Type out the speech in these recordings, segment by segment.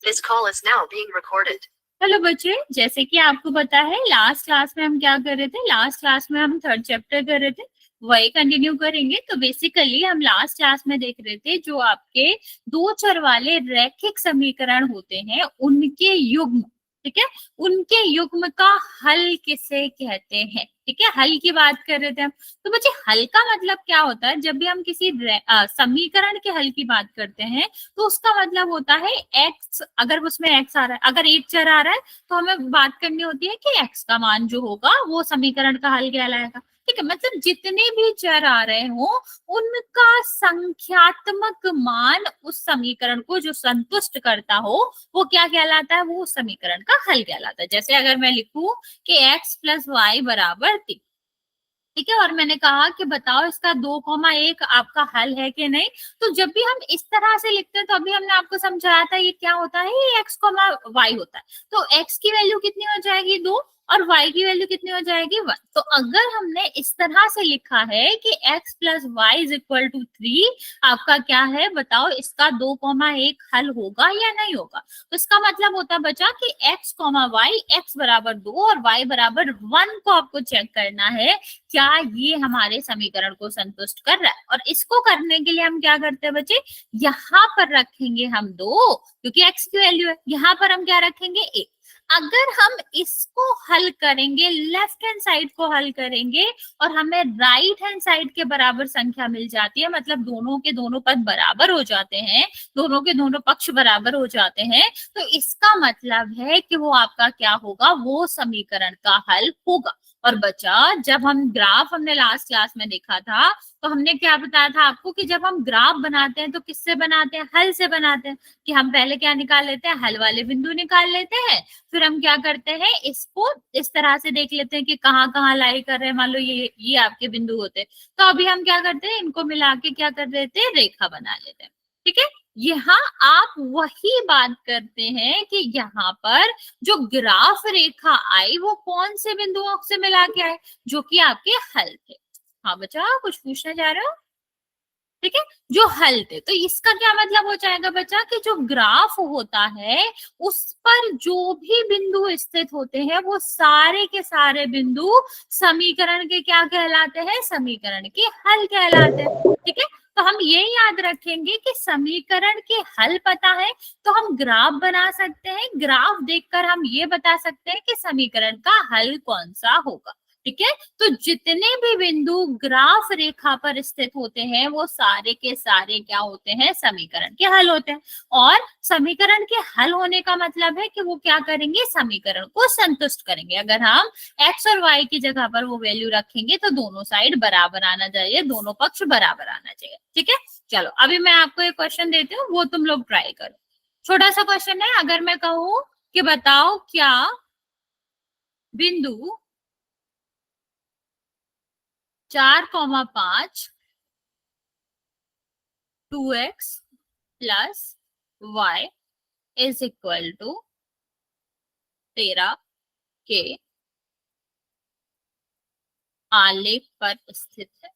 This call is now being recorded. Hello बच्चे, जैसे कि आपको पता है लास्ट क्लास में हम क्या कर रहे थे। लास्ट क्लास में हम थर्ड चैप्टर कर रहे थे, वही कंटिन्यू करेंगे। तो बेसिकली हम लास्ट क्लास में देख रहे थे जो आपके दो चर वाले रैखिक समीकरण होते हैं उनके युग्म, ठीक है, उनके युग्म का हल किसे कहते हैं। ठीक है, हल की बात कर रहे थे हम। तो बच्चे हल का मतलब क्या होता है? जब भी हम किसी समीकरण के हल की बात करते हैं तो उसका मतलब होता है एक्स, अगर उसमें एक्स आ रहा है, अगर एक चर आ रहा है तो हमें बात करनी होती है कि एक्स का मान जो होगा वो समीकरण का हल कहलाएगा। ठीक है, मतलब जितने भी चर आ रहे हो उनका संख्यात्मक मान उस समीकरण को जो संतुष्ट करता हो वो क्या कहलाता है? वो समीकरण का हल कहलाता है। जैसे अगर मैं लिखूं कि x प्लस वाई बराबर 3, ठीक है, और मैंने कहा कि बताओ इसका 2,1 आपका हल है कि नहीं। तो जब भी हम इस तरह से लिखते हैं तो अभी हमने आपको समझाया था ये क्या होता है, ये x, y होता है। तो x की वैल्यू कितनी हो जाएगी? 2, और y की वैल्यू कितनी हो जाएगी? 1। तो अगर हमने इस तरह से लिखा है कि x plus y is equal to 3, आपका क्या है बताओ, इसका 2,1 हल होगा या नहीं होगा? तो इसका मतलब होता बचा कि x, y, x बराबर 2 और y बराबर 1 को आपको चेक करना है क्या ये हमारे समीकरण को संतुष्ट कर रहा है। और इसको करने के लिए हम क्या करते हैं बच्चे, यहाँ पर रखेंगे हम 2, क्योंकि x की वैल्यू है। यहाँ पर हम क्या रखेंगे? 1। अगर हम इसको हल करेंगे, लेफ्ट हैंड साइड को हल करेंगे और हमें राइट हैंड साइड के बराबर संख्या मिल जाती है, मतलब दोनों के दोनों पद बराबर हो जाते हैं, दोनों के दोनों पक्ष बराबर हो जाते हैं, तो इसका मतलब है कि वो आपका क्या होगा? वो समीकरण का हल होगा। और बच्चा, जब हम ग्राफ हमने लास्ट क्लास में देखा था तो हमने क्या बताया था आपको कि जब हम ग्राफ बनाते हैं तो किससे बनाते हैं? हल से बनाते हैं। कि हम पहले क्या निकाल लेते हैं? हल वाले बिंदु निकाल लेते हैं, फिर हम क्या करते हैं, इसको इस तरह से देख लेते हैं कि कहाँ कहाँ लाई कर रहे हैं। मान लो ये आपके बिंदु होते हैं, तो अभी हम क्या करते हैं, इनको मिला के क्या कर देते हैं? रेखा बना लेते हैं। ठीक है, यहाँ आप वही बात करते हैं कि यहाँ पर जो ग्राफ रेखा आई वो कौन से बिंदुओं से मिला के आए? जो कि आपके हल थे। हाँ बच्चा, कुछ पूछने जा रहे हो? ठीक है, जो हल थे। तो इसका क्या मतलब हो जाएगा बच्चा कि जो ग्राफ होता है उस पर जो भी बिंदु स्थित होते हैं वो सारे के सारे बिंदु समीकरण के क्या कहलाते हैं? समीकरण के हल कहलाते हैं। ठीक है, तो हम ये याद रखेंगे कि समीकरण के हल पता है तो हम ग्राफ बना सकते हैं। ग्राफ देखकर हम ये बता सकते हैं कि समीकरण का हल कौन सा होगा। ठीक है, तो जितने भी बिंदु ग्राफ रेखा पर स्थित होते हैं वो सारे के सारे क्या होते हैं? समीकरण के हल होते हैं। और समीकरण के हल होने का मतलब है कि वो क्या करेंगे? समीकरण को संतुष्ट करेंगे। अगर हम x और y की जगह पर वो वैल्यू रखेंगे तो दोनों साइड बराबर आना चाहिए, दोनों पक्ष बराबर आना चाहिए। ठीक है, चलो अभी मैं आपको एक क्वेश्चन देती हूँ, वो तुम लोग ट्राई करो। छोटा सा क्वेश्चन है। अगर मैं कहूँ कि बताओ क्या बिंदु 4,5 2x plus y is equal to 13 के आलेख पर स्थित है।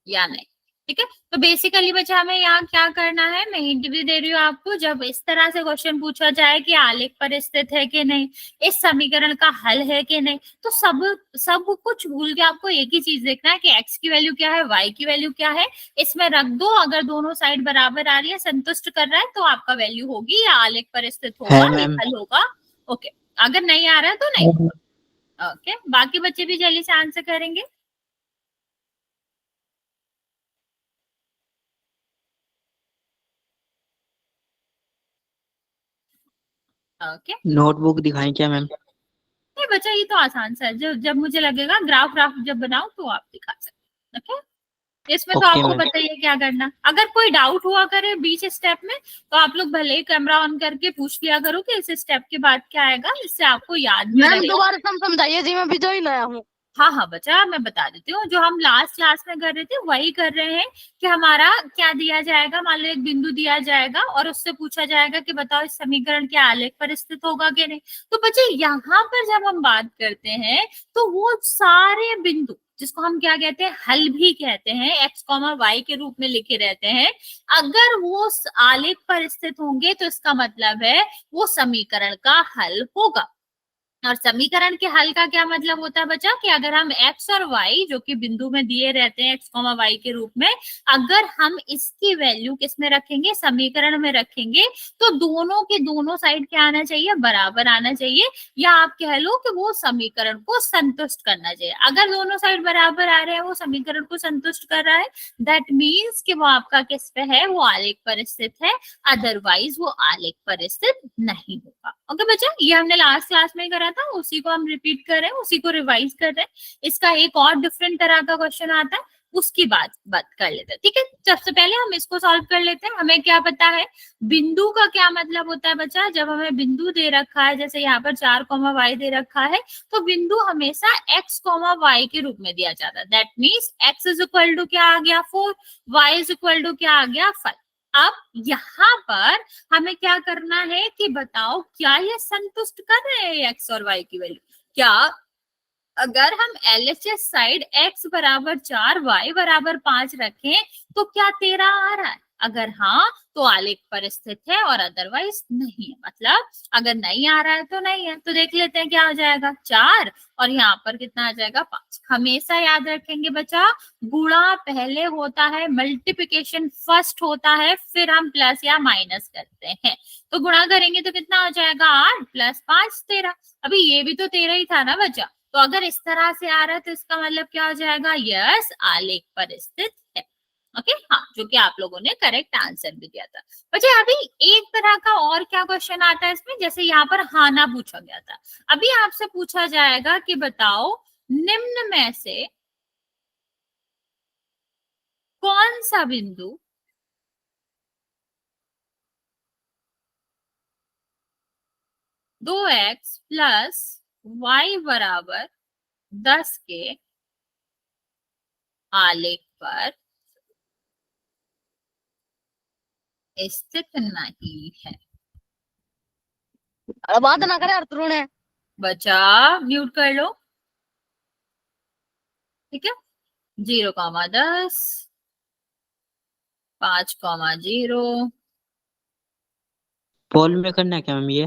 या नहीं? ठीक है, तो बेसिकली बच्चा हमें यहाँ क्या करना है, मैं हिंट भी दे रही हूँ आपको। जब इस तरह से क्वेश्चन पूछा जाए कि आलेख पर स्थित है कि नहीं, इस समीकरण का हल है कि नहीं, तो सब कुछ भूल के आपको एक ही चीज देखना है कि x की वैल्यू क्या है, y की वैल्यू क्या है, इसमें रख दो। अगर दोनों साइड बराबर आ रही है, संतुष्ट कर रहा है, तो आपका वैल्यू होगी या आलेख पर स्थित होगा, ये हल होगा। ओके, अगर नहीं आ रहा है तो नहीं। ओके, बाकी बच्चे भी जल्दी से आंसर करेंगे। ओके, नोटबुक दिखाएं क्या मैम? नहीं बच्चा, ये तो आसान सा है। जब मुझे लगेगा ग्राफ जब बनाओ तो आप दिखा सकते। ओके, इसमें तो आपको पता ही है क्या करना। अगर कोई डाउट हुआ करे बीच स्टेप में तो आप लोग भले ही कैमरा ऑन करके पूछ लिया करो कि इस स्टेप के बाद क्या आएगा, इससे आपको याद भी रहेगा। दोबारा समझाइए जी, मैं भी जो ही नया हूँ। हाँ हाँ बच्चा, मैं बता देती हूँ। जो हम लास्ट क्लास में कर रहे थे वही कर रहे हैं कि हमारा क्या दिया जाएगा, मान लो एक बिंदु दिया जाएगा और उससे पूछा जाएगा कि बताओ इस समीकरण के आलेख पर स्थित होगा कि नहीं। तो बच्चे यहाँ पर जब हम बात करते हैं तो वो सारे बिंदु जिसको हम क्या कहते हैं, हल भी कहते हैं, एक्स कॉमा वाई के रूप में लिखे रहते हैं, अगर वो आलेख पर स्थित होंगे तो इसका मतलब है वो समीकरण का हल होगा। और समीकरण के हल का क्या मतलब होता है बच्चा, कि अगर हम x और y जो कि बिंदु में दिए रहते हैं x, y के रूप में, अगर हम इसकी वैल्यू किस में रखेंगे, समीकरण में रखेंगे, तो दोनों के दोनों साइड क्या आना चाहिए, बराबर आना चाहिए, या आप कह लो कि वो समीकरण को संतुष्ट करना चाहिए। अगर दोनों साइड बराबर आ रहे हैं, वो समीकरण को संतुष्ट कर रहा है, दैट मीन्स कि वो आपका किस पे है, वो आलेख पर स्थित है, अदरवाइज वो आलेख पर स्थित नहीं होगा। ओके बच्चा, ये हमने लास्ट क्लास में करा था, उसी को हम रिपीट कर रहे हैं, उसी को रिवाइज कर रहे हैं। इसका एक और डिफरेंट तरह का क्वेश्चन आता है, उसकी बात कर लेते हैं। ठीक है, सबसे पहले हम इसको सॉल्व कर लेते हैं। हमें क्या पता है बिंदु का क्या मतलब होता है बच्चा, जब हमें बिंदु दे रखा है, जैसे यहाँ पर 4, y दे रखा है, तो बिंदु हमेशा x, y के रूप में दिया जाता है। That means x is equal to क्या आ गया 4, y इज इक्वल टू क्या आ गया 5। अब यहाँ पर हमें क्या करना है कि बताओ क्या ये संतुष्ट कर रहे हैं एक्स और वाई की वैल्यू। क्या अगर हम एलएचएस साइड x बराबर 4, y बराबर 5 रखें तो क्या 13 आ रहा है, अगर हाँ तो आलेख पर स्थित है और अदरवाइज नहीं है। मतलब अगर नहीं आ रहा है तो नहीं है। तो देख लेते हैं क्या हो जाएगा, 4 और यहाँ पर कितना आ जाएगा 5। हमेशा याद रखेंगे बच्चा, गुणा पहले होता है, मल्टीप्लिकेशन फर्स्ट होता है, फिर हम प्लस या माइनस करते हैं। तो गुणा करेंगे तो कितना हो जाएगा 8 प्लस 5 13। अभी ये भी तो 13 ही था ना बच्चा। तो अगर इस तरह से आ रहा है तो इसका मतलब क्या हो जाएगा, यस आलेख पर स्थित है। ओके हाँ, जो कि आप लोगों ने करेक्ट आंसर भी दिया था। बच्चे अभी एक तरह का और क्या क्वेश्चन आता है इसमें, जैसे यहाँ पर हाँ ना पूछा गया था। अभी आपसे पूछा जाएगा कि बताओ निम्न में से कौन सा बिंदु 2x प्लस वाई बराबर 10 के आलेख पर स्थित नहीं है। अरे बात ना करे यार तरुण है। बच्चा म्यूट कर लो, ठीक है। 0, 10, 5, 0। पोल में करना है क्या मैम ये?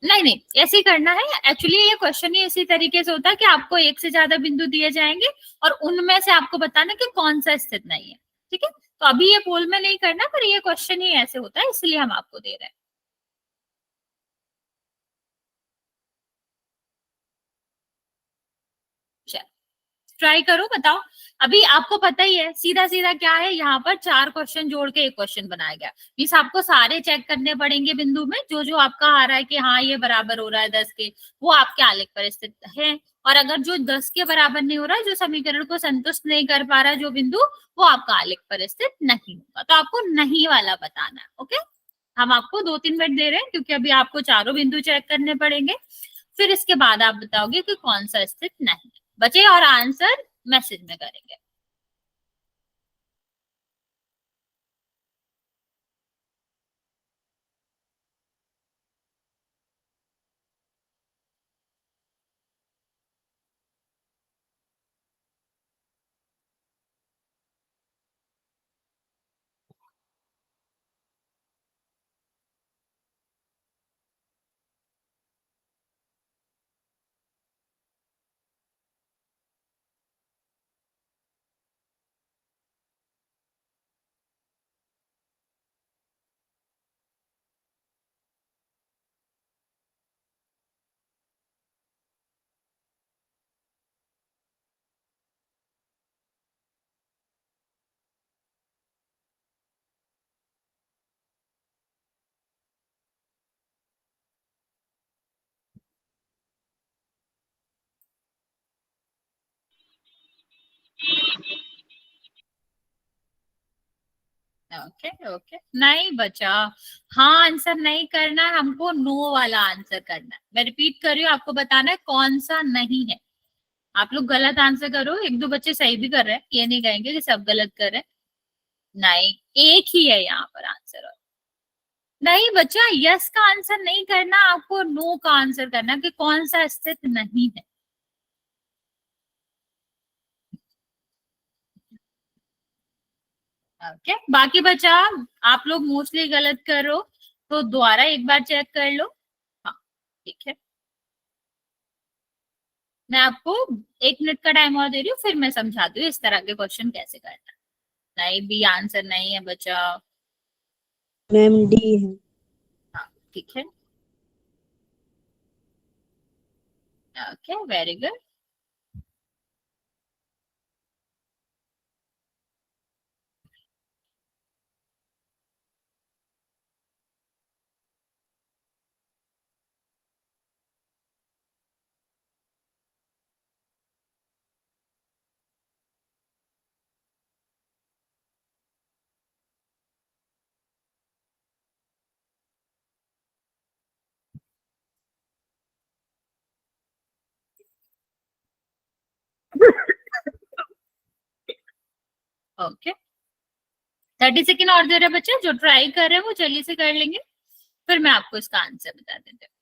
नहीं नहीं, ऐसे ही करना है। एक्चुअली ये क्वेश्चन ही इसी तरीके से होता है कि आपको एक से ज्यादा बिंदु दिए जाएंगे और उनमें से आपको बताना कि कौन सा स्थित नहीं है। ठीक है, तो अभी ये पोल में नहीं करना, पर ये क्वेश्चन ही ऐसे होता है, इसलिए हम आपको दे रहे हैं। चलो ट्राई करो, बताओ। अभी आपको पता ही है सीधा सीधा क्या है, यहाँ पर 4 क्वेश्चन जोड़ के एक क्वेश्चन बनाया गया। मीन्स आपको सारे चेक करने पड़ेंगे बिंदु में, जो जो आपका आ रहा है कि हाँ ये बराबर हो रहा है 10 के, वो आपके आलेख पर स्थित है। और अगर जो 10 के बराबर नहीं हो रहा है, जो समीकरण को संतुष्ट नहीं कर पा रहा है जो बिंदु, वो आपका आलेख पर स्थित नहीं होगा। तो आपको नहीं वाला बताना है। ओके, हम आपको 2-3 मिनट दे रहे हैं क्योंकि अभी आपको चारों बिंदु चेक करने पड़ेंगे। फिर इसके बाद आप बताओगे कि कौन सा स्थित नहीं है। बचे और आंसर मैसेज में करेंगे। ओके ओके, नहीं बचा। हाँ आंसर नहीं करना है हमको, नो वाला आंसर करना है। मैं रिपीट कर रही हूँ, आपको बताना है कौन सा नहीं है। आप लोग गलत आंसर करो, एक दो बच्चे सही भी कर रहे हैं, ये नहीं कहेंगे कि सब गलत कर रहे हैं। नहीं, एक ही है यहाँ पर आंसर। और नहीं बच्चा, यस का आंसर नहीं करना, आपको नो का आंसर करना कि कौन सा स्थित नहीं है। ओके, बाकी बच्चा आप लोग मोस्टली गलत करो, तो दोबारा एक बार चेक कर लो। हाँ ठीक है, मैं आपको 1 मिनट का टाइम और दे रही हूँ, फिर मैं समझाती हूँ इस तरह के क्वेश्चन कैसे करना। नहीं भी आंसर नहीं है बच्चा। मैम डी है। हाँ ठीक है, okay very good. Okay 30 second और दे रहे बच्चे, जो ट्राई कर रहे हैं वो जल्दी से कर लेंगे, फिर मैं आपको इसका आंसर बता देती हूँ।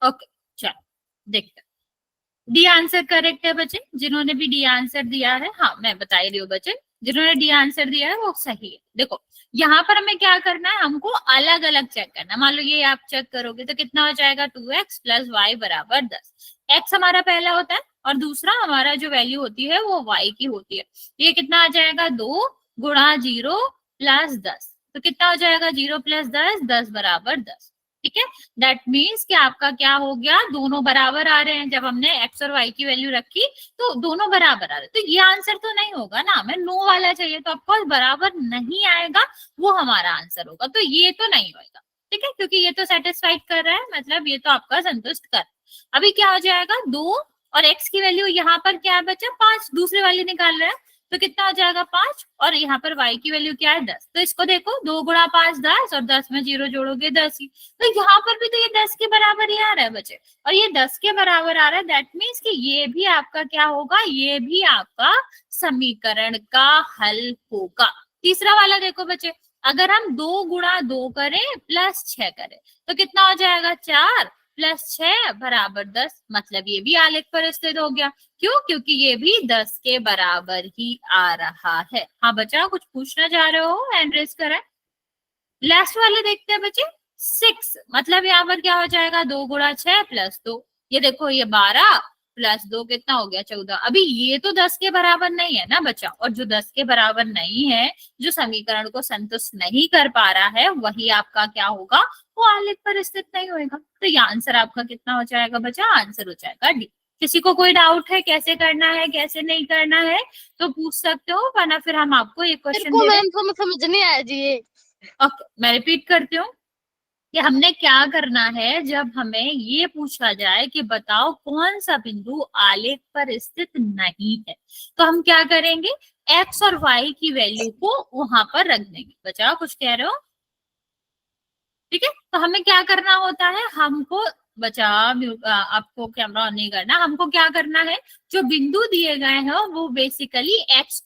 ओके चलो देखते हैं। डी आंसर करेक्ट है बच्चे, जिन्होंने भी डी आंसर दिया है, हाँ मैं बता ही रही हूँ बच्चे, जिन्होंने डी आंसर दिया है वो सही है। देखो यहाँ पर हमें क्या करना है, हमको अलग अलग चेक करना है। मान लो ये आप चेक करोगे तो कितना हो जाएगा, 2x प्लस वाई बराबर 10। x हमारा पहला होता है और दूसरा हमारा जो वैल्यू होती है वो y की होती है। ये कितना आ जाएगा, 2 गुणा 0 प्लस 10, तो कितना हो जाएगा, 0 प्लस 10, 10 बराबर 10। ठीक है, दैट मीन्स कि आपका क्या हो गया, दोनों बराबर आ रहे हैं। जब हमने x और y की वैल्यू रखी तो दोनों बराबर आ रहे, तो ये आंसर तो नहीं होगा ना, हमें नो वाला चाहिए, तो ऑफकोर्स बराबर नहीं आएगा, वो हमारा आंसर होगा, तो ये तो नहीं होगा। ठीक है, क्योंकि ये तो सेटिस्फाइड कर रहा है, मतलब ये तो आपका संतुष्ट कर। अभी क्या हो जाएगा, 2 और x की वैल्यू यहाँ पर क्या है बच्चा, 5, दूसरे वाले निकाल रहे हैं, तो कितना हो जाएगा 5, और यहाँ पर y की वैल्यू क्या है, 10। तो इसको देखो, 2 गुणा 5 10, और 10 में 0 जोड़ोगे 10 ही, तो यहाँ पर भी तो ये 10 के बराबर ही आ रहा है बच्चे, और ये 10 के बराबर आ रहा है, दैट मीन्स कि ये भी आपका क्या होगा, ये भी आपका समीकरण का हल होगा। तीसरा वाला देखो बच्चे, अगर हम 2 गुणा 2 करें प्लस 6 करें तो कितना हो जाएगा, 4 प्लस 6 बराबर 10, मतलब ये भी आलेख पर स्थित हो गया। क्यों, क्योंकि ये भी 10 के बराबर ही आ रहा है। हाँ बच्चा कुछ पूछना चाह रहे हो, हैंड रेज करें। लास्ट वाले देखते हैं बच्चे, 6, मतलब यहाँ पर क्या हो जाएगा, 2 गुणा 6 प्लस 2, ये देखो ये 12 प्लस 2 कितना हो गया, 14। अभी ये तो 10 के बराबर नहीं है ना बच्चा, और जो 10 के बराबर नहीं है, जो समीकरण को संतुष्ट नहीं कर पा रहा है, वही आपका क्या होगा, वो आलेख पर स्थित नहीं होगा। तो ये आंसर आपका कितना हो जाएगा बच्चा, आंसर हो जाएगा डी। किसी को कोई डाउट है कैसे करना है कैसे नहीं करना है तो पूछ सकते हो, वरना फिर हम आपको एक क्वेश्चन दे मैम समझ नहीं आया जी ये। ओके, मैं रिपीट करती हूँ कि हमने क्या करना है, जब हमें ये पूछा जाए कि बताओ कौन सा बिंदु आलेख पर स्थित नहीं है, तो हम क्या करेंगे, x और y की वैल्यू को वहां पर रख देंगे। बच्चा कुछ कह रहे हो, ठीक है, तो हमें क्या करना होता है, हमको बचा आपको कैमरा ऑन नहीं करना, हमको क्या करना है, जो बिंदु दिए गए हैं वो बेसिकली x,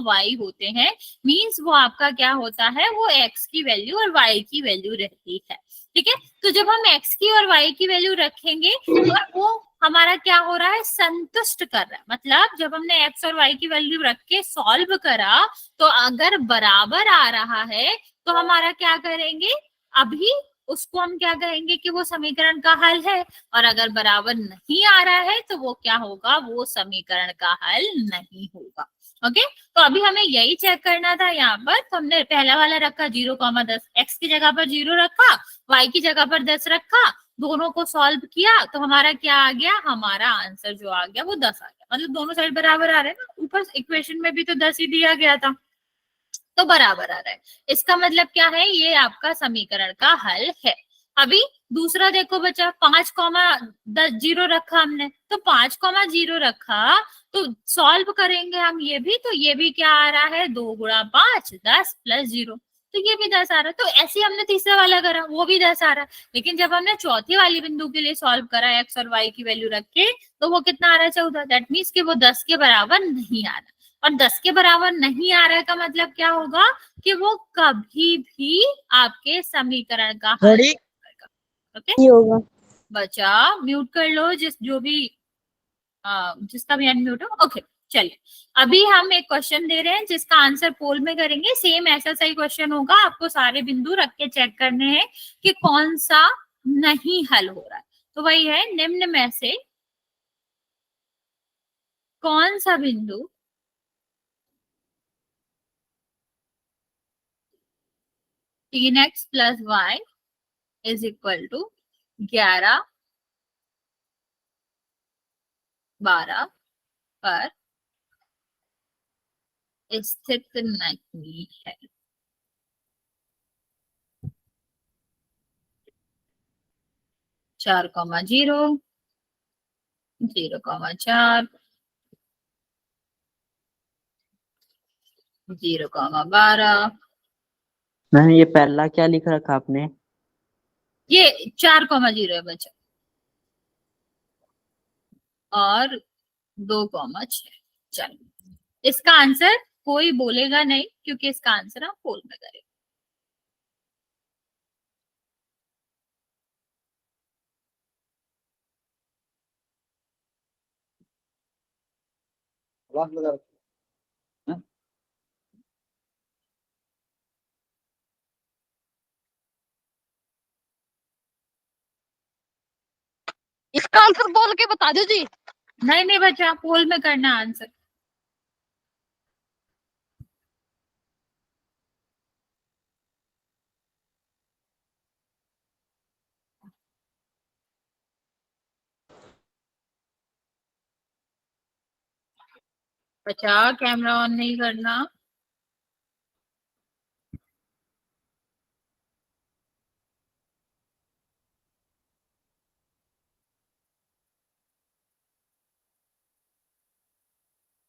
y होते हैं, मींस वो आपका क्या होता है, वो x की वैल्यू और y की वैल्यू रहती है। ठीक है, तो जब हम x की और y की वैल्यू रखेंगे और वो हमारा क्या हो रहा है, संतुष्ट कर रहा है, मतलब जब हमने x और y की वैल्यू रख के सॉल्व करा तो अगर बराबर आ रहा है तो हमारा क्या करेंगे, अभी उसको हम क्या कहेंगे कि वो समीकरण का हल है, और अगर बराबर नहीं आ रहा है तो वो क्या होगा, वो समीकरण का हल नहीं होगा। ओके, तो अभी हमें यही चेक करना था यहाँ पर, तो हमने पहला वाला रखा 0,10, x की जगह पर 0 रखा, y की जगह पर 10 रखा, दोनों को सॉल्व किया तो हमारा क्या आ गया, हमारा आंसर जो आ गया वो 10 आ गया, मतलब दोनों साइड बराबर आ रहे हैं ना, ऊपर इक्वेशन में भी तो 10 ही दिया गया था। तो बराबर आ रहा है। इसका मतलब क्या है, ये आपका समीकरण का हल है। अभी दूसरा देखो बच्चा, 5,10 रखा हमने, तो 5,0 रखा तो सॉल्व करेंगे हम ये भी, तो ये भी क्या आ रहा है, 2 गुणा 5 10 प्लस 0, तो ये भी 10 आ रहा है। तो ऐसे हमने तीसरा वाला करा, वो भी 10 आ रहा है। लेकिन जब हमने चौथी वाली बिंदु के लिए सॉल्व करा एक्स और वाई की वैल्यू रख के, तो वो कितना आ रहा है, 14। दैट मीन्स कि वो 10 के बराबर नहीं आ रहा। और 10 के बराबर नहीं आ रहा है का मतलब क्या होगा, कि वो कभी भी आपके समीकरण का हल नहीं होगा। ओके, होगा। बचा म्यूट कर लो जो भी जिसका भी अनम्यूट हो। ओके, चलिए अभी हम एक क्वेश्चन दे रहे हैं जिसका आंसर पोल में करेंगे। सेम ऐसा सही क्वेश्चन होगा, आपको सारे बिंदु रख के चेक करने हैं कि कौन सा नहीं हल हो रहा है। तो वही है, निम्न में से कौन सा बिंदु 3x plus y is equal to 11 12 पर स्थित नहीं है। 4,0 0,4 0,12। मैम ये पहला क्या लिख रखा आपने? ये 4,0 है बच्चा, और 2,6। चलो, इसका आंसर कोई बोलेगा नहीं क्योंकि इसका आंसर हम पोल में करेंगे। इसका आंसर बोल के बता दो जी। नहीं नहीं बच्चा, पोल में करना आंसर। बच्चा कैमरा ऑन नहीं करना।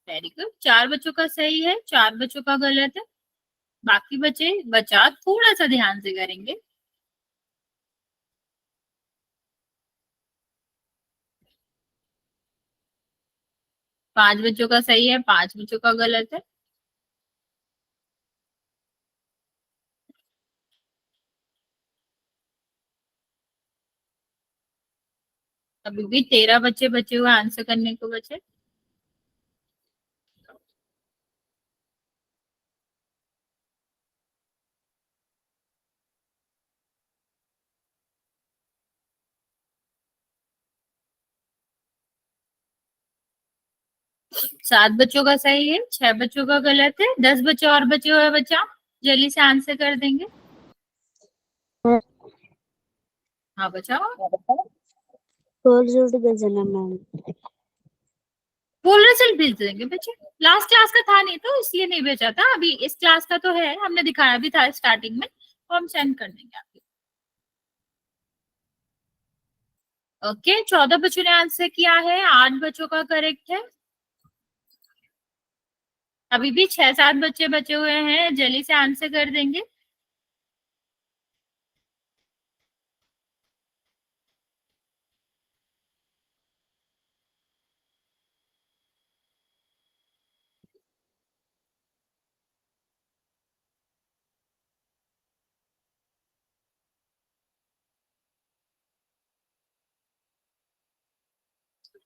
वेरी गुड, 4 बच्चों का सही है, 4 बच्चों का गलत है। बाकी बच्चे बचा थोड़ा सा ध्यान से करेंगे। 5 बच्चों का सही है, 5 बच्चों का गलत है। अभी भी 13 बच्चे बचे हुए आंसर करने को बचे। सात बच्चों का सही है, 6 बच्चों का गलत है, 10 बच्चे और बचे हुए बच्चा जल्दी से आंसर कर देंगे। हाँ बच्चा, पोल रिजल्ट भेजना मैम। फुल रिजल्ट भेज देंगे बच्चे। लास्ट क्लास का था नहीं तो इसलिए नहीं भेजा था, अभी इस क्लास का तो है, हमने दिखाया भी था स्टार्टिंग में, तो हम सेंड कर देंगे आपको। ओके, 14 बच्चों ने आंसर किया है, 8 बच्चों का करेक्ट है। अभी भी 6-7 बच्चे बचे हुए हैं, जल्दी से आंसर कर देंगे।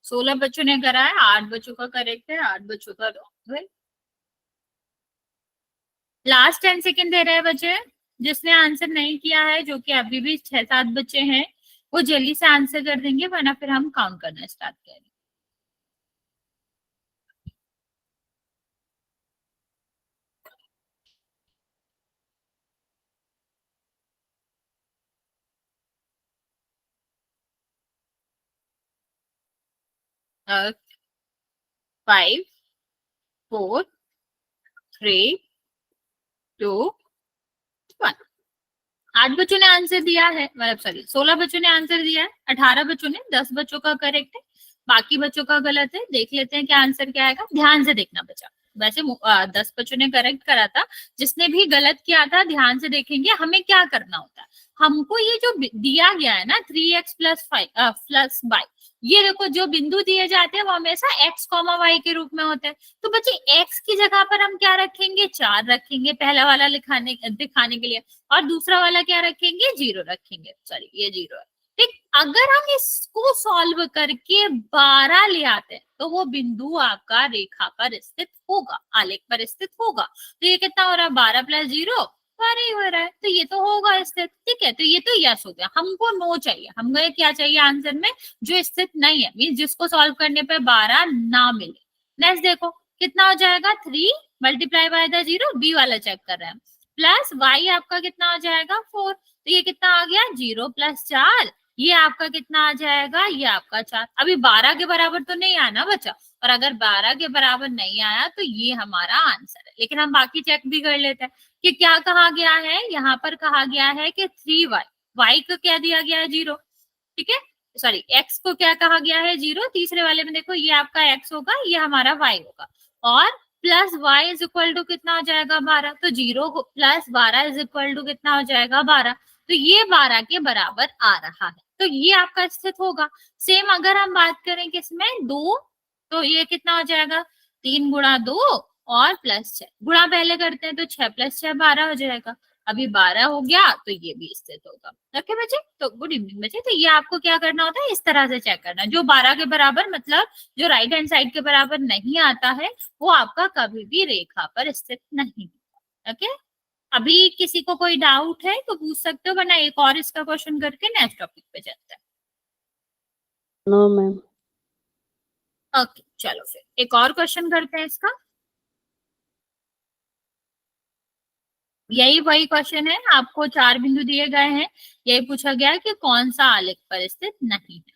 सोलह बच्चों ने करा है, 8 बच्चों का करेक्ट है, 8 बच्चों का रॉन्ग है। लास्ट 10 सेकेंड दे रहे हैं बच्चे, जिसने आंसर नहीं किया है, जो कि अभी भी 6-7 बच्चे हैं, वो जल्दी से आंसर कर देंगे, वरना फिर हम काउंट करना स्टार्ट करेंगे। Uh, 5 4 3 2 1। 8 बच्चों ने आंसर दिया है, मतलब सॉरी 16 बच्चों ने आंसर दिया है, 18 बच्चों ने, 10 बच्चों का करेक्ट है, बाकी बच्चों का गलत है। देख लेते हैं क्या आंसर क्या आएगा, ध्यान से देखना बच्चा। वैसे 10 बच्चों ने करेक्ट करा था, जिसने भी गलत किया था ध्यान से देखेंगे हमें क्या करना होता है। हमको ये जो दिया गया है ना 3x प्लस 5 प्लस y, ये देखो जो बिंदु दिए जाते हैं वो हमेशा x कॉमा y के रूप में होते हैं। तो बच्चे x की जगह पर हम क्या रखेंगे, 4 रखेंगे पहला वाला दिखाने के लिए, और दूसरा वाला क्या रखेंगे, 0 रखेंगे। सॉरी ये 0 है, ठीक। अगर हम इसको सॉल्व करके 12 ले आते हैं तो वो बिंदु आपका रेखा पर स्थित होगा, आलेख पर स्थित होगा। तो ये कितना हो रहा है, 12 प्लस 0 12 ही हो रहा है, तो ये तो होगा स्थित, ठीक है। तो ये तो यस हो गया। हमको नो चाहिए, हमको क्या चाहिए आंसर में, जो स्थित नहीं है, मीन जिसको सॉल्व करने पे 12 ना मिले। नेक्स्ट देखो कितना हो जाएगा, 3 मल्टीप्लाई बाय द 0, बी वाला चेक कर रहे हैं, प्लस y आपका कितना हो जाएगा 4। तो ये कितना आ गया, 0 प्लस 4, ये आपका कितना आ जाएगा, ये आपका 4। अभी 12 के बराबर तो नहीं आया ना बच्चा, और अगर 12 के बराबर नहीं आया तो ये हमारा आंसर है। लेकिन हम बाकी चेक भी कर लेते हैं कि क्या कहा गया है। यहाँ पर कहा गया है कि 3y, y को क्या दिया गया है 0, ठीक है। सॉरी x को क्या कहा गया है 0, तीसरे वाले में देखो ये आपका x होगा, ये हमारा y होगा, और plus y is equal to कितना हो जाएगा 12। तो 0 प्लस 12 इज इक्वल टू कितना हो जाएगा 12। तो ये 12 के बराबर आ रहा है, तो ये आपका स्थित होगा। सेम अगर हम बात करें किसमें, 2, तो ये कितना हो जाएगा, 3 गुणा 2 और प्लस 6, गुणा पहले करते हैं तो 6 प्लस 6 12 हो जाएगा। अभी 12 हो गया तो ये भी स्थित होगा। ओके बच्चे, तो गुड इवनिंग बच्चे। तो ये आपको क्या करना होता है, इस तरह से चेक करना, जो 12 के बराबर मतलब जो राइट हैंड साइड के बराबर नहीं आता है वो आपका कभी भी रेखा पर स्थित नहीं। ओके, अभी किसी को कोई डाउट है तो पूछ सकते हो, वरना एक और इसका क्वेश्चन करके नेक्स्ट टॉपिक पे चलते हैं। No ma'am. ओके चलो फिर एक और क्वेश्चन करते हैं इसका। यही वही क्वेश्चन है, आपको 4 बिंदु दिए गए हैं, यही पूछा गया है कि कौन सा आलेख पर स्थित नहीं है।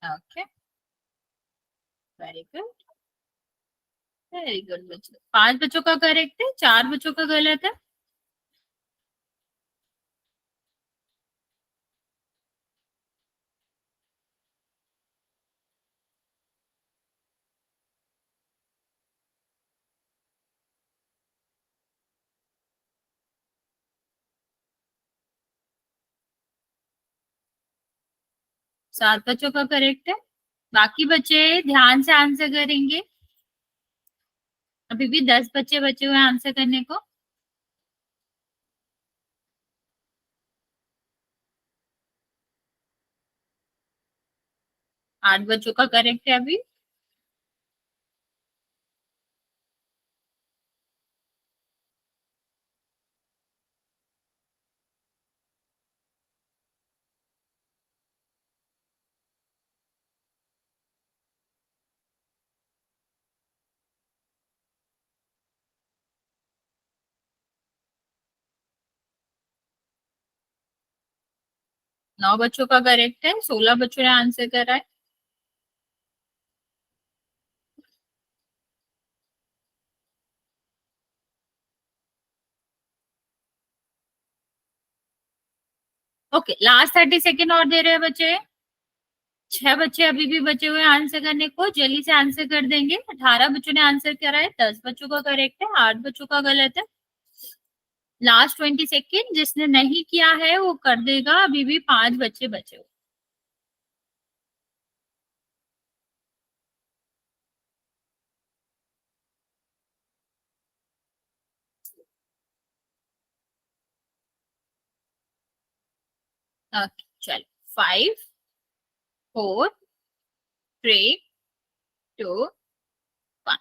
Okay very good, very good बच्चों। 5 बच्चों का करेक्ट है, 4 बच्चों का गलत है। सात बच्चों का करेक्ट है, बाकी बच्चे ध्यान से आंसर करेंगे। अभी भी 10 बच्चे बचे हुए आंसर करने को। आठ बच्चों का करेक्ट है अभी। नौ बच्चों का करेक्ट है, 16 बच्चों ने आंसर करा है। ओके लास्ट 30 सेकेंड और दे रहे हैं बच्चे। 6 बच्चे अभी भी बचे हुए आंसर करने को, जल्दी से आंसर कर देंगे। 18 बच्चों ने आंसर करा है, 10 बच्चों का करेक्ट है, 8 बच्चों का गलत है। लास्ट 20 सेकेंड, जिसने नहीं किया है वो कर देगा। अभी भी 5 बच्चे बचे हुए। चलो 5 4 3 2 1।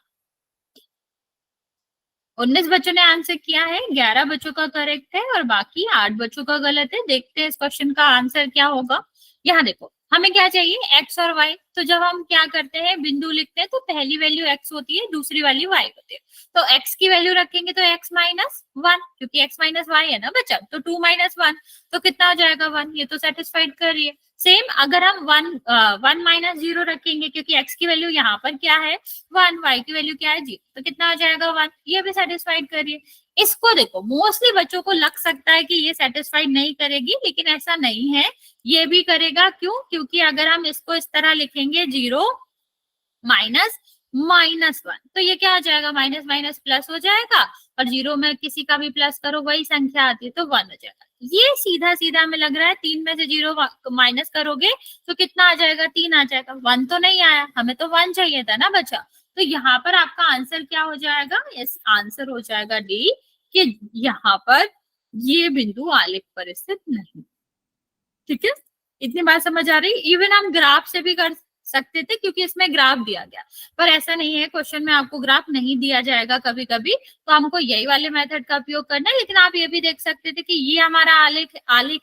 19 बच्चों ने आंसर किया है, 11 बच्चों का करेक्ट है और बाकी 8 बच्चों का गलत है। देखते हैं इस क्वेश्चन का आंसर क्या होगा। यहाँ देखो हमें क्या चाहिए, एक्स और वाई। तो जब हम क्या करते हैं, बिंदु लिखते हैं तो पहली वैल्यू एक्स होती है, दूसरी वैल्यू वाई होती है। तो एक्स की वैल्यू रखेंगे तो एक्स माइनस वन, क्योंकि एक्स माइनस वाई है ना बच्चा। तो 2 माइनस 1 तो कितना हो जाएगा 1। ये तो सेटिस्फाइड कर रही है। सेम अगर हम 1 माइनस 0 रखेंगे, क्योंकि एक्स की वैल्यू यहाँ पर क्या है 1, वाई की वैल्यू क्या है 0, तो कितना हो जाएगा 1। ये भी सेटिस्फाइड कर रही है। इसको देखो मोस्टली बच्चों को लग सकता है कि ये सेटिस्फाइड नहीं करेगी, लेकिन ऐसा नहीं है, ये भी करेगा। क्यों? क्योंकि अगर हम इसको इस तरह लिखेंगे 0 माइनस माइनस 1 तो ये क्या हो जाएगा, माइनस माइनस प्लस हो जाएगा, और 0 में किसी का भी प्लस करो वही संख्या आती है तो 1 हो जाएगा। ये सीधा सीधा हमें लग रहा है 3 में से 0 माइनस करोगे तो कितना आ जाएगा, 3 आ जाएगा। 1 तो नहीं आया, हमें तो 1 चाहिए था ना बच्चा। तो यहाँ पर आपका आंसर क्या हो जाएगा, यस आंसर हो जाएगा डी, कि यहाँ पर ये बिंदु आलेख पर स्थित नहीं। ठीक है, इतनी बात समझ आ रही। इवन हम ग्राफ से भी कर सकते थे, क्योंकि इसमें ग्राफ दिया गया, पर ऐसा नहीं है, क्वेश्चन में आपको ग्राफ नहीं दिया जाएगा कभी कभी, तो हमको यही वाले मेथड का उपयोग करना है। लेकिन आप ये भी देख सकते थे कि ये हमारा आलेख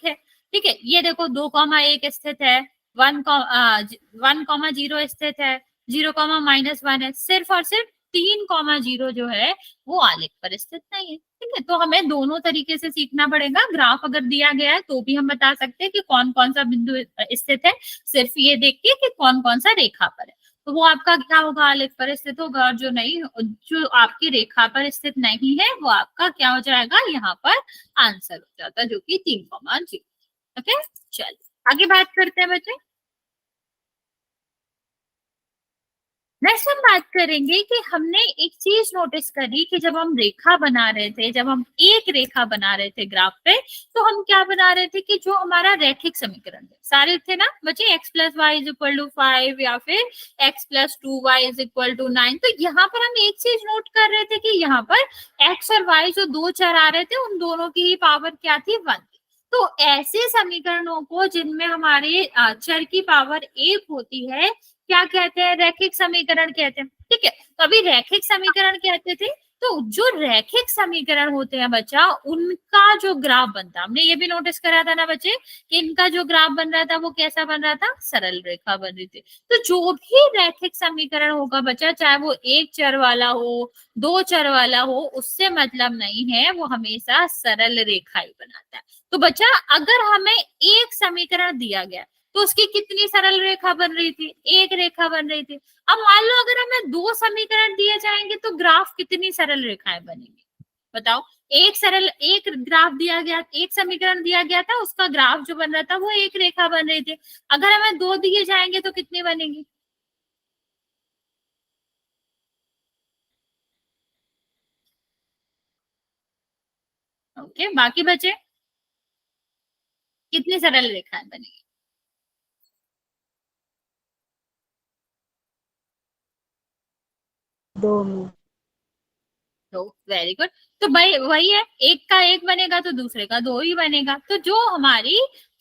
है। ठीक है, ये देखो 2,1 स्थित है, 1,0 स्थित है, 0,-1 है। सिर्फ और सिर्फ 3,0 जो है वो आलेख पर स्थित नहीं है। ठीक है, तो हमें दोनों तरीके से सीखना पड़ेगा। ग्राफ अगर दिया गया है तो भी हम बता सकते हैं कि कौन कौन सा बिंदु स्थित है, सिर्फ ये देखिए कि कौन कौन सा रेखा पर है, तो वो आपका क्या होगा, आलेख पर स्थित होगा। और जो आपकी रेखा पर स्थित नहीं है वो आपका क्या हो जाएगा, यहाँ पर आंसर हो जाता है, जो कि 3,0। ओके, चलिए आगे बात करते हैं बच्चे। नेक्स्ट हम बात करेंगे कि हमने एक चीज नोटिस करी कि जब हम रेखा बना रहे थे, जब हम एक रेखा बना रहे थे ग्राफ पे, तो हम क्या बना रहे थे कि जो हमारा रैखिक समीकरण थे सारे थे ना बच्चे, x plus y is equal to 5 या फिर x plus 2y is equal to 9। तो यहाँ पर हम एक चीज नोट कर रहे थे कि यहाँ पर x और y जो दो चर आ रहे थे उन दोनों की ही पावर क्या थी, 1। तो ऐसे समीकरणों को जिनमें हमारे चर की पावर 1 होती है क्या कहते हैं, रैखिक समीकरण कहते हैं। ठीक है, तो अभी रैखिक समीकरण कहते थे, तो जो रैखिक समीकरण होते हैं बच्चा, उनका जो ग्राफ बनता है, हमने ये भी नोटिस करा था ना बच्चे कि इनका जो ग्राफ बन रहा था वो कैसा बन रहा था, सरल रेखा बन रही थी। तो जो भी रैखिक समीकरण होगा बच्चा, चाहे वो एक चर वाला हो, दो चर वाला हो, उससे मतलब नहीं है, वो हमेशा सरल रेखा ही बनाता है। तो बच्चा अगर हमें एक समीकरण दिया गया तो उसकी कितनी सरल रेखा बन रही थी, एक रेखा बन रही थी। अब मान लो अगर हमें 2 समीकरण दिए जाएंगे तो ग्राफ कितनी सरल रेखाएं बनेंगी, बताओ। एक ग्राफ दिया गया, एक समीकरण दिया गया था, उसका ग्राफ जो बन रहा था वो एक रेखा बन रही थी। अगर हमें 2 दिए जाएंगे तो कितनी बनेंगी, ओके बाकी बचे कितनी सरल रेखाएं बनेगी, दो में। तो वेरी गुड। तो भाई वही है, एक का एक बनेगा तो दूसरे का 2 ही बनेगा। तो जो हमारी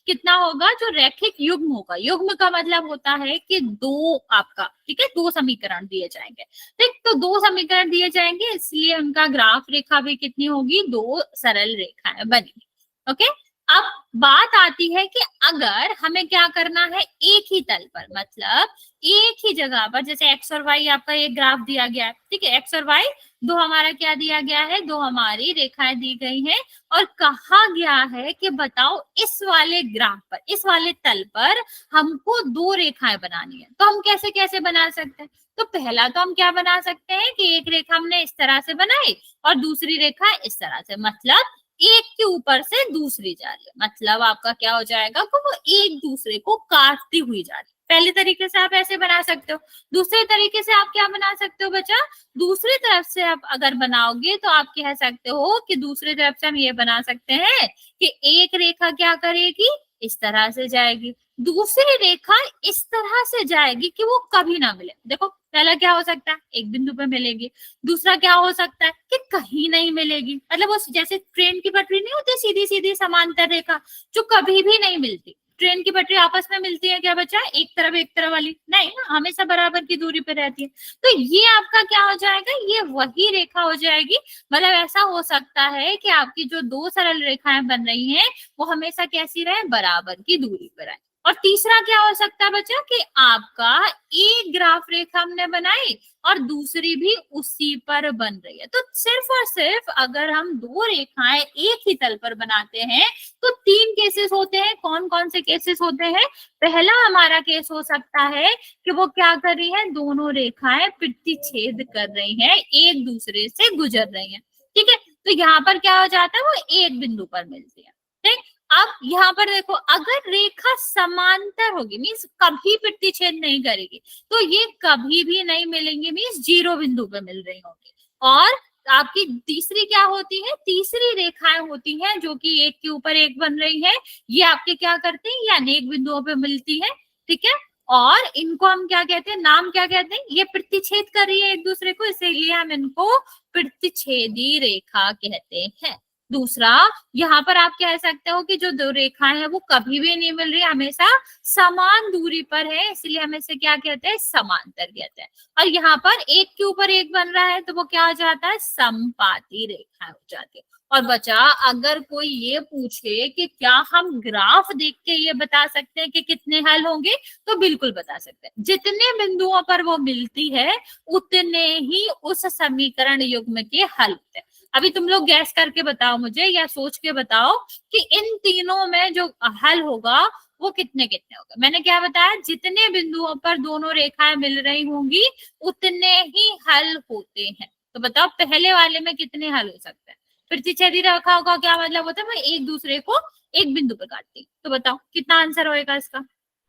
कितना होगा, जो रैखिक युग्म होगा, युग्म का मतलब होता है कि 2 आपका, ठीक है, 2 समीकरण दिए जाएंगे। ठीक, तो 2 समीकरण दिए जाएंगे, इसलिए उनका ग्राफ रेखा भी कितनी होगी, 2 सरल रेखाएं बनेगी। ओके, अब बात आती है कि अगर हमें क्या करना है, एक ही तल पर, मतलब एक ही जगह पर, जैसे एक्स और वाई आपका एक ग्राफ दिया गया है, ठीक है, एक्स और वाई दो हमारा क्या दिया गया है, 2 हमारी रेखाएं दी गई हैं, और कहा गया है कि बताओ इस वाले ग्राफ पर, इस वाले तल पर हमको 2 रेखाएं बनानी है। तो हम कैसे कैसे बना सकते हैं, तो पहला तो हम क्या बना सकते हैं कि एक रेखा हमने इस तरह से बनाई और दूसरी रेखा इस तरह से, मतलब एक के ऊपर से दूसरी जा रही है, मतलब आपका क्या हो जाएगा कि वो एक दूसरे को काटती हुई जा रही है। पहले तरीके से आप ऐसे बना सकते हो। दूसरे तरीके से आप क्या बना सकते हो बच्चा, दूसरी तरफ से आप अगर बनाओगे तो आप कह सकते हो कि दूसरी तरफ से हम ये बना सकते हैं कि एक रेखा क्या करेगी, इस तरह से जाएगी, दूसरी रेखा इस तरह से जाएगी कि वो कभी ना मिले। देखो पहला क्या हो सकता है, एक बिंदु पे मिलेगी, दूसरा क्या हो सकता है कि कहीं नहीं मिलेगी, मतलब वो जैसे ट्रेन की पटरी नहीं होती सीधी सीधी समांतर रेखा जो कभी भी नहीं मिलती, ट्रेन की पटरी आपस में मिलती है क्या बच्चा, एक तरफ वाली? नहीं ना, हमेशा बराबर की दूरी पे रहती है। तो ये आपका क्या हो जाएगा, ये वही रेखा हो जाएगी। मतलब ऐसा हो सकता है कि आपकी जो दो सरल रेखाएं बन रही हैं वो हमेशा कैसी रहे, बराबर की दूरी पर रहे। और तीसरा क्या हो सकता है बच्चा कि आपका एक ग्राफ रेखा हमने बनाई और दूसरी भी उसी पर बन रही है। तो सिर्फ और सिर्फ अगर हम दो रेखाएं एक ही तल पर बनाते हैं तो तीन केसेस होते हैं। कौन कौन से केसेस होते हैं? पहला हमारा केस हो सकता है कि वो क्या कर रही है, दोनों रेखाएं प्रतिच्छेद कर रही हैं, एक दूसरे से गुजर रही हैं। ठीक है, तो यहाँ पर क्या हो जाता है, वो एक बिंदु पर मिलती है। ठीक, अब यहाँ पर देखो, अगर रेखा समांतर होगी मीन्स कभी प्रतिच्छेद नहीं करेगी, तो ये कभी भी नहीं मिलेंगे, मीन्स जीरो बिंदु पे मिल रही होंगी। और आपकी तीसरी क्या होती है, तीसरी रेखाएं होती हैं जो कि एक के ऊपर एक बन रही है, ये आपके क्या करते हैं, ये अनेक बिंदुओं पे मिलती है। ठीक है, और इनको हम क्या कहते हैं, नाम क्या कहते हैं, ये प्रतिच्छेद कर रही है एक दूसरे को, इसीलिए हम इनको प्रतिच्छेदी रेखा कहते हैं। दूसरा, यहाँ पर आप कह सकते हो कि जो दो रेखाएं हैं वो कभी भी नहीं मिल रही, हमेशा समान दूरी पर है, इसलिए हम इसे क्या कहते हैं, समांतर कहते हैं। और यहाँ पर एक के ऊपर एक बन रहा है तो वो क्या हो जाता है, समपाती रेखा हो जाती है। और बचा, अगर कोई ये पूछे कि क्या हम ग्राफ देख के ये बता सकते हैं कि कितने हल होंगे, तो बिल्कुल बता सकते हैं। जितने बिंदुओं पर वो मिलती है उतने ही उस समीकरण युग्म के हल होते हैं। अभी तुम लोग गैस करके बताओ मुझे, या सोच के बताओ कि इन तीनों में जो हल होगा वो कितने कितने होगा। मैंने क्या बताया, जितने बिंदुओं पर दोनों रेखाएं मिल रही होंगी उतने ही हल होते हैं। तो बताओ पहले वाले में कितने हल हो सकते हैं? प्रतिच्छेदी रेखा का क्या मतलब होता है, मैं एक दूसरे को एक बिंदु पर काटती। तो बताओ कितना आंसर होएगा इसका?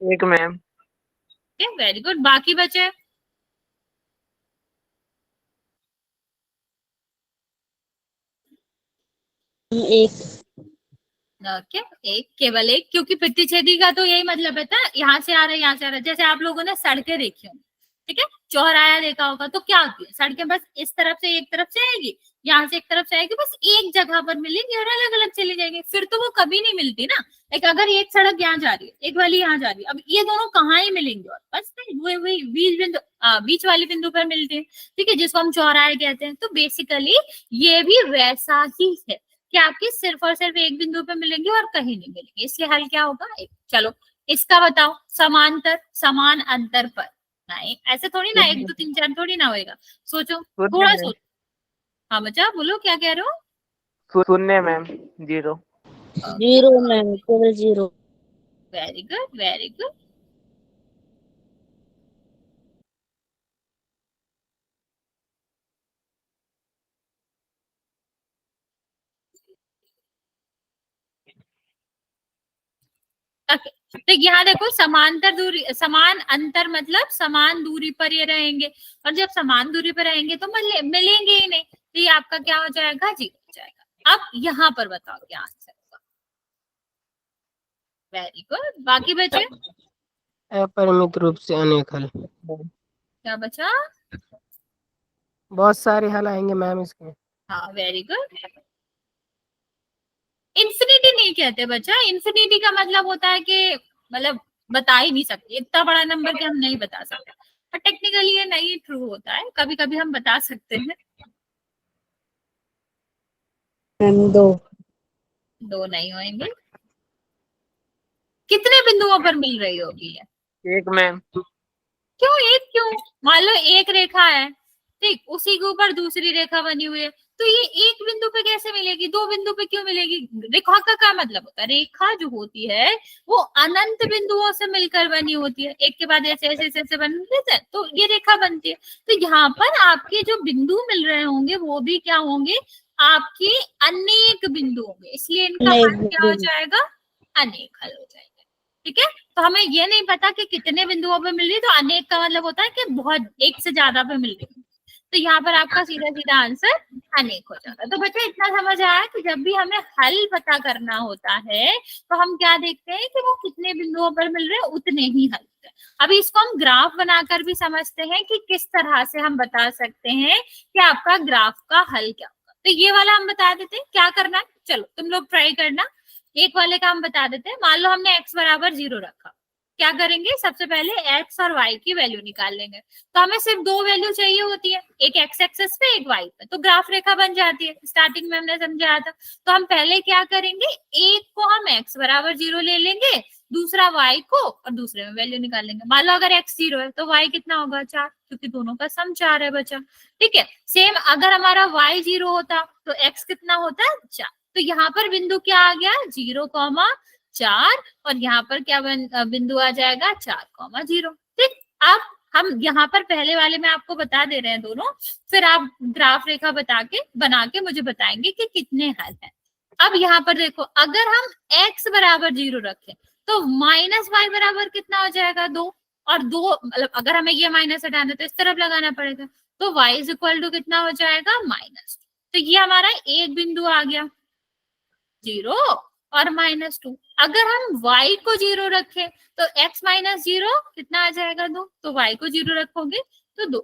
एक मैम। Very good. बाकी बचे? एक। क्या एक, केवल एक? क्योंकि प्रतिच्छेदी का तो यही मतलब है था, यहाँ से आ रहा है यहाँ से आ रहा है। जैसे आप लोगों ने सड़कें देखी होंगी, ठीक है, चौराया देखा होगा, तो क्या होती है, सड़कें बस इस तरफ से एक तरफ से आएगी, यहाँ से एक तरफ से आएगी, बस एक जगह पर मिलेगी और अलग अलग चली जाएगी, फिर तो वो कभी नहीं मिलती ना। एक अगर एक सड़क यहाँ जा रही है, एक वाली यहाँ जा रही है, अब ये दोनों कहाँ ही मिलेंगे, और बस वही बीच बिंदु, बीच वाली बिंदु पर मिलते हैं। ठीक है, जिसको हम चौराहे कहते हैं। तो बेसिकली ये भी वैसा ही है कि आपकी सिर्फ और सिर्फ एक बिंदु पे मिलेंगे और कहीं नहीं मिलेंगे, इसलिए हल क्या होगा, एक। चलो इसका बताओ, समांतर, समान अंतर पर। नहीं, ऐसे थोड़ी ना, 1 2 3 4 थोड़ी ना होएगा। सोचो, थोड़ा सोचो। हाँ बच्चा बोलो, क्या कह रहे हो? शून्य मैम, जीरो। जीरो मैम, केवल zero. Very good, very good. तो यहाँ देखो, समांतर दूरी, समान अंतर मतलब समान दूरी पर ये रहेंगे, और जब समान दूरी पर रहेंगे तो मिलेंगे ही नहीं, तो ये आपका क्या हो जाएगा, जीरो हो जाएगा। अब यहाँ पर बताओ क्या आंसर होगा। Very good. बाकी बचे? अपरिमित रूप से अनेक हल। क्या बचा? बहुत सारे हल आएंगे मैम इसके। हाँ, वेरी गुड। इन्फिनिटी नहीं कहते बच्चा, इन्फिनिटी का मतलब होता है कि मतलब बता ही नहीं सकते, इतना बड़ा नंबर के हम नहीं बता सकते, पर टेक्निकली ये नहीं ट्रू होता है, कभी कभी हम बता सकते हैं। दो। दो नहीं होंगे। कितने बिंदुओं पर मिल रही होगी ये? एक मैम। क्यों एक, क्यों? मान लो एक रेखा है, ठीक, उसी के ऊपर दूसरी रेखा बनी हुई है, तो ये एक बिंदु पे कैसे मिलेगी, दो बिंदु पे क्यों मिलेगी? रेखा का क्या मतलब होता है, रेखा जो होती है वो अनंत बिंदुओं से मिलकर बनी होती है, एक के बाद ऐसे ऐसे ऐसे ऐसे बन जाता है, तो ये रेखा बनती है। तो यहाँ पर आपके जो बिंदु मिल रहे होंगे वो भी क्या होंगे, आपके अनेक बिंदु होंगे, इसलिए इनका हल क्या हो जाएगा, अनेक हल हो जाएगा। ठीक है, तो हमें ये नहीं पता कि कितने बिंदुओं पे मिल रही है, तो अनेक का मतलब होता है कि बहुत, एक से ज्यादा पे मिल रही है, तो यहाँ पर आपका सीधा सीधा आंसर अनेक हो जाता है। तो बच्चे इतना समझ आया कि जब भी हमें हल पता करना होता है तो हम क्या देखते हैं कि वो कितने बिंदुओं पर मिल रहे हैं, उतने ही हल होते हैं। अभी इसको हम ग्राफ बनाकर भी समझते हैं कि किस तरह से हम बता सकते हैं कि आपका ग्राफ का हल क्या होगा। तो ये वाला हम बता देते हैं क्या करना है। चलो तुम लोग ट्राई करना, एक वाले का हम बता देते हैं। मान लो हमने x बराबर 0 रखा, क्या करेंगे, सबसे पहले x और y की वैल्यू निकाल लेंगे। तो हमें सिर्फ दो वैल्यू चाहिए होती है, एक x एक्सिस पे एक y पे, तो ग्राफ रेखा बन जाती है। स्टार्टिंग में हमने समझाया था। तो हम पहले क्या करेंगे, एक को हम x बराबर 0 ले लेंगे, दूसरा y को, और दूसरे में वैल्यू निकाल लेंगे। मान लो अगर x 0 है तो y कितना होगा, 4, क्योंकि दोनों का सम 4 है बचा। ठीक है, सेम अगर हमारा y 0 होता तो x कितना होता है, 4। तो यहाँ पर बिंदु क्या आ गया, 0,4, और यहाँ पर क्या बिंदु आ जाएगा, 4,0। ठीक, अब हम यहाँ पर पहले वाले में आपको बता दे रहे हैं दोनों, फिर आप ग्राफ रेखा बना के मुझे बताएंगे कि कितने हल हैं। अब यहाँ पर देखो, अगर हम x बराबर 0 रखें तो माइनस y बराबर कितना हो जाएगा, 2, और 2 मतलब अगर हमें ये माइनस हटाना तो इस तरफ लगाना पड़ेगा, तो y इज इक्वल टू कितना हो जाएगा, -2। तो ये हमारा एक बिंदु आ गया 0 और -2। अगर हम y को 0 रखें तो x माइनस 0 कितना आ जाएगा, 2, तो y को 0 रखोगे तो 2।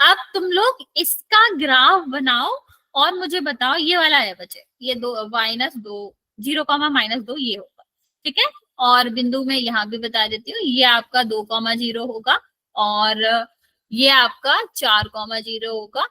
अब तुम लोग इसका ग्राफ बनाओ और मुझे बताओ, ये वाला है बच्चे, ये 2 -2, 0,-2 ये होगा। ठीक है, और बिंदु में यहाँ भी बता देती हूँ, ये आपका 2,0 होगा, और ये आपका 4,0 होगा,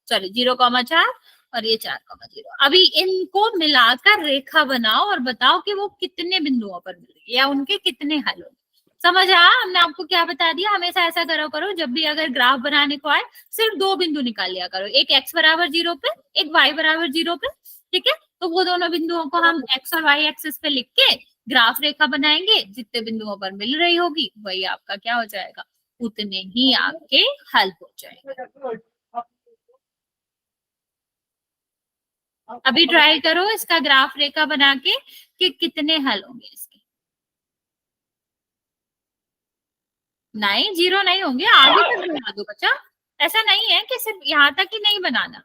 सॉरी 0,4, और ये 4,0। अभी इनको मिलाकर रेखा बनाओ और बताओ कि वो कितने बिंदुओं पर मिलेगी या उनके कितने हल होंगे। समझ आया, हमने आपको क्या बता दिया, हमेशा ऐसा करो जब भी अगर ग्राफ बनाने को आए सिर्फ दो बिंदु निकाल लिया करो, एक x बराबर 0 पे, एक y बराबर 0 पे। ठीक है, तो वो दोनों बिंदुओं को हम x और y एक्सिस पे लिख के ग्राफ रेखा बनाएंगे, जितने बिंदुओं पर मिल रही होगी वही आपका क्या हो जाएगा, उतने ही आपके हल हो जाएंगे। अभी ट्राई करो इसका ग्राफ रेखा बना के कि कितने हल होंगे इसके। नहीं, 0 नहीं होंगे, आगे तक बना दो बच्चा। ऐसा नहीं है कि सिर्फ यहाँ तक ही नहीं बनाना,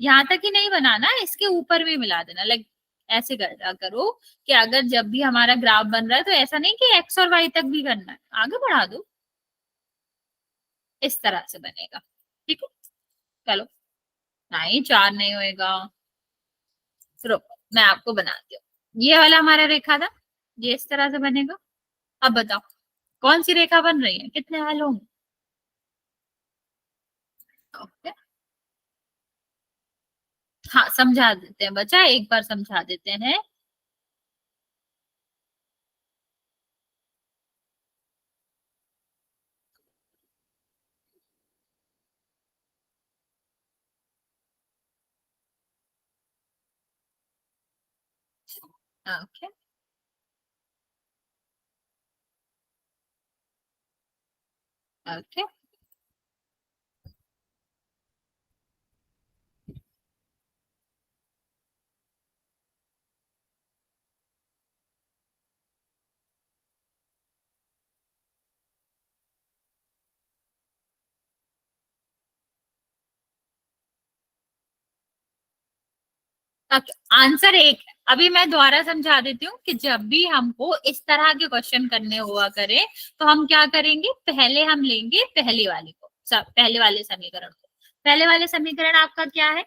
यहाँ तक ही नहीं बनाना, इसके ऊपर भी मिला देना। लाइक ऐसे करो कि अगर जब भी हमारा ग्राफ बन रहा है तो ऐसा नहीं कि x और y तक भी करना है, आगे बढ़ा दो, इस तरह से बनेगा। ठीक है, चलो, नहीं 4 नहीं होएगा, रुको मैं आपको बनाती हूँ। ये वाला हमारा रेखा था, ये इस तरह से बनेगा। अब बताओ कौन सी रेखा बन रही है, कितने हल होंगे। ओके, हाँ समझा देते हैं बच्चा, एक बार समझा देते हैं। ओके, ओके, आंसर एक है। अभी मैं दोबारा समझा देती हूँ कि जब भी हमको इस तरह के क्वेश्चन करने हुआ करे तो हम क्या करेंगे, पहले हम लेंगे पहले वाले समीकरण को। पहले वाले समीकरण आपका क्या है,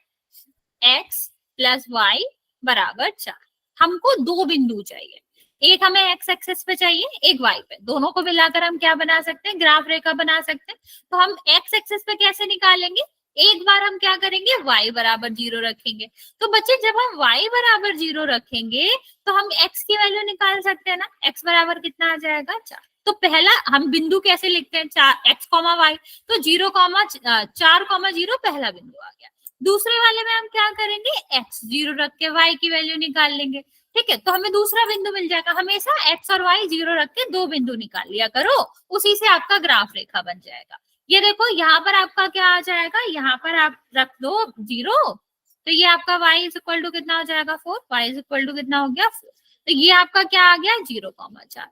x प्लस वाई बराबर 4। हमको दो बिंदु चाहिए, एक हमें x एक्सिस पे चाहिए, एक y पे, दोनों को मिलाकर हम क्या बना सकते हैं, ग्राफ रेखा बना सकते हैं। तो हम x एक्सिस पे कैसे निकालेंगे, एक बार हम क्या करेंगे, y बराबर 0 रखेंगे। तो बच्चे जब हम y बराबर 0 रखेंगे तो हम x की वैल्यू निकाल सकते हैं ना, x बराबर कितना आ जाएगा, 4। तो पहला हम बिंदु कैसे लिखते हैं, x, y, तो 4,0 पहला बिंदु आ गया। दूसरे वाले में हम क्या करेंगे, x 0 रख के y की वैल्यू निकाल लेंगे। ठीक है, तो हमें दूसरा बिंदु मिल जाएगा। हमेशा x और y 0 रख के दो बिंदु निकाल लिया करो, उसी से आपका ग्राफ रेखा बन जाएगा। ये देखो यहाँ पर आपका क्या आ जाएगा, यहाँ पर आप रख दो 0, तो ये आपका y इज इक्वल टू कितना हो जाएगा, 4, y इज इक्वल टू कितना हो गया, 4। तो ये आपका क्या आ गया, 0,4।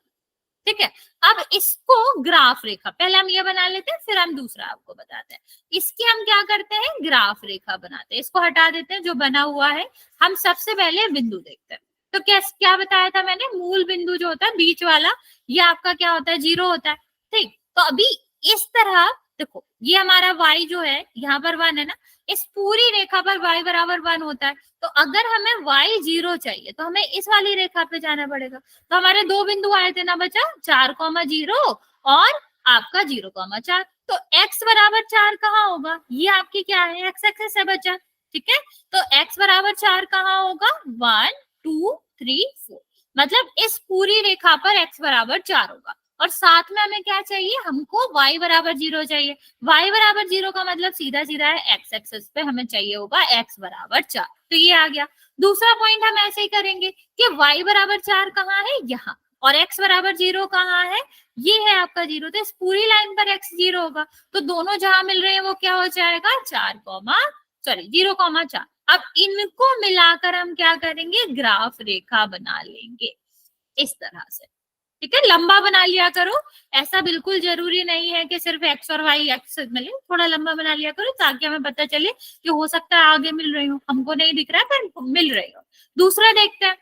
ठीक है, अब इसको ग्राफ रेखा, पहले हम ये बना लेते हैं फिर हम दूसरा आपको बताते हैं। इसकी हम क्या करते हैं, ग्राफ रेखा बनाते हैं। इसको हटा देते हैं जो बना हुआ है, हम सबसे पहले बिंदु देखते हैं। तो क्या बताया था मैंने, मूल बिंदु जो होता है बीच वाला, ये आपका क्या होता है, 0 होता है। ठीक, तो अभी इस तरह देखो, ये हमारा y जो है यहाँ पर 1 है ना, इस पूरी रेखा पर y बराबर 1 होता है। तो अगर हमें y 0 चाहिए तो हमें इस वाली रेखा पे जाना पड़ेगा। तो हमारे दो बिंदु आए थे ना बच्चा, 4,0 और आपका 0,4। तो x बराबर 4 कहाँ होगा? ये आपकी क्या है? x एक्सिस है बच्चा, ठीक है। तो x बराबर 4 कहाँ होगा? 1 2 3 4, मतलब इस पूरी रेखा पर x बराबर 4 होगा। और साथ में हमें क्या चाहिए? हमको y बराबर 0 चाहिए। y बराबर 0 का मतलब सीधा सीधा है x एक्सिस पे हमें चाहिए होगा x बराबर 4। तो ये आ गया। दूसरा पॉइंट हम ऐसे ही करेंगे कि y बराबर 4 कहाँ है? यहाँ। और x बराबर 0 कहाँ है? ये है आपका 0। तो इस पूरी लाइन पर x 0 होगा। तो दोनों जहां मिल रहे हैं वो क्या हो जाएगा? 0,4। अब इनको मिलाकर हम क्या करेंगे? ग्राफ रेखा बना लेंगे इस तरह से, ठीक है। लंबा बना लिया करो, ऐसा बिल्कुल जरूरी नहीं है कि सिर्फ x और y एक्सिस मिले, थोड़ा लंबा बना लिया करो ताकि हमें पता चले कि हो सकता है आगे मिल रही हो, हमको नहीं दिख रहा है पर मिल रही हो। दूसरा देखते हैं,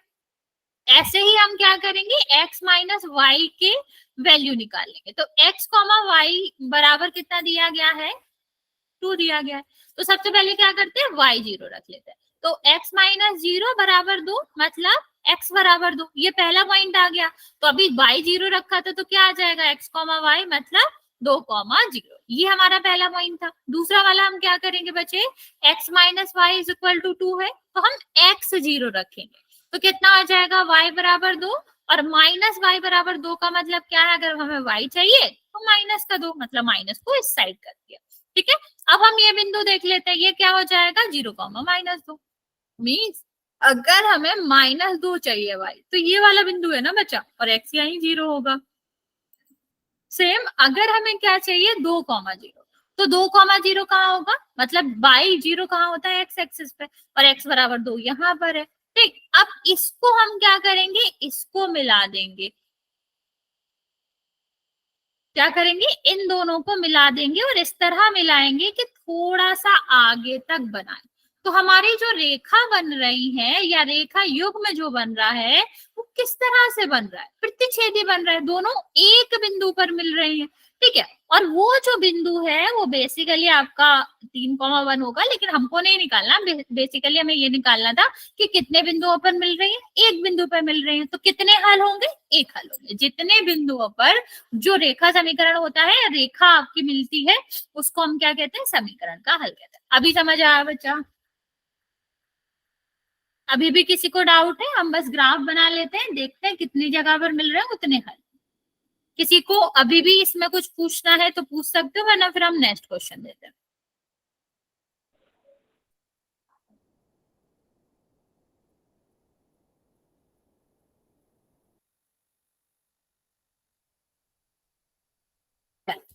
ऐसे ही हम क्या करेंगे? x माइनस वाई के वैल्यू निकाल लेंगे। तो x कॉमा वाई बराबर कितना दिया गया है? 2 दिया गया है। तो सबसे पहले क्या करते हैं? y 0 रख लेते हैं। तो x माइनस 0 बराबर 2, मतलब x बराबर 2, ये पहला पॉइंट आ गया। तो अभी y 0 रखा था तो क्या आ जाएगा? x कॉमा वाई मतलब 2,0। ये हमारा पहला पॉइंट था। दूसरा वाला हम क्या करेंगे बच्चे? x minus y is equal to 2 है, तो हम x 0 रखेंगे। तो कितना आ जाएगा? y बराबर 2 और माइनस वाई बराबर 2 का मतलब क्या है? अगर हमें y चाहिए तो माइनस का 2, मतलब माइनस को इस साइड कर दिया, ठीक है। अब हम ये बिंदु देख लेते हैं, ये क्या हो जाएगा? 0,-2। मीन्स अगर हमें -2 चाहिए y, तो ये वाला बिंदु है ना बच्चा, और x यही 0 होगा। सेम अगर हमें क्या चाहिए? 2,0, तो 2,0 कहाँ होगा? मतलब y 0 कहाँ होता है? x एक्सिस पे, और x बराबर 2 यहाँ पर है, ठीक। अब इसको हम क्या करेंगे? इसको मिला देंगे। क्या करेंगे? इन दोनों को मिला देंगे और इस तरह मिलाएंगे कि थोड़ा सा आगे तक बनाए। तो हमारी जो रेखा बन रही है या रेखा युग्म जो बन रहा है वो किस तरह से बन रहा है? प्रतिच्छेदी बन रहा है, दोनों एक बिंदु पर मिल रही हैं, ठीक है। और वो जो बिंदु है वो बेसिकली आपका 3,1 होगा, लेकिन हमको नहीं निकालना। बेसिकली हमें ये निकालना था कि कितने बिंदुओं पर मिल रही है? एक बिंदु पर मिल रही है। तो कितने हल होंगे? एक हल होंगे। जितने बिंदुओं पर जो रेखा समीकरण होता है, रेखा आपकी मिलती है, उसको हम क्या कहते हैं? समीकरण का हल कहते हैं। अभी समझ आया बच्चा? अभी भी किसी को डाउट है? हम बस ग्राफ बना लेते हैं, देखते हैं कितनी जगह पर मिल रहे हैं उतने हल। किसी को अभी भी इसमें कुछ पूछना है तो पूछ सकते हो, वरना फिर हम नेक्स्ट क्वेश्चन देते हैं।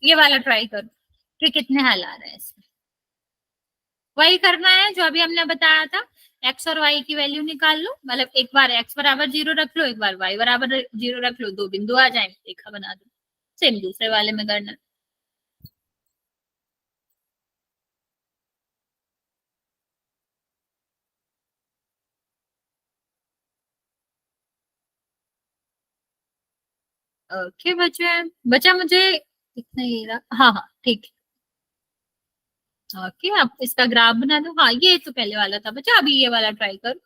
ये वाला ट्राई करो कि कितने हल आ रहे हैं इसमें। वही करना है जो अभी हमने बताया था, x और y की वैल्यू निकाल लो, मतलब एक बार x बराबर 0 रख लो, एक बार y बराबर 0 रख लो, दो बिंदु आ जाएंगे, रेखा बना दो। सेम दूसरे वाले में करना। ओके बच्चे, बच्चा मुझे इतना ही रहा। हाँ हाँ ठीक है। ओके, आप इसका ग्राफ बना दो। हाँ, ये तो पहले वाला था बच्चा, अभी ये वाला ट्राई करो।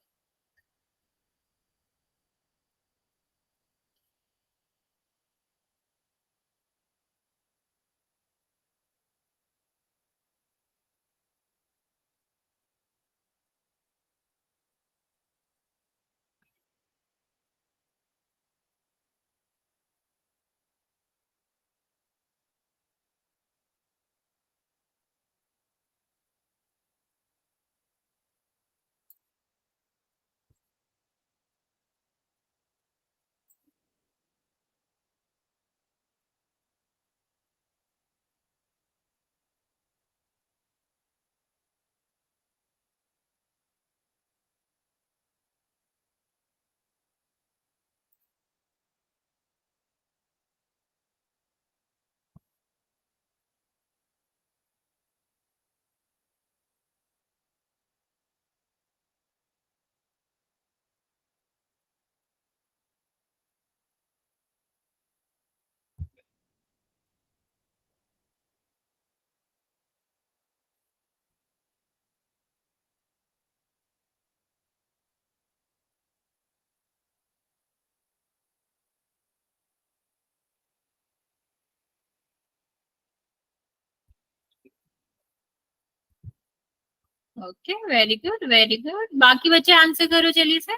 Okay, very good very good. बाकी बच्चे आंसर करो जल्दी से।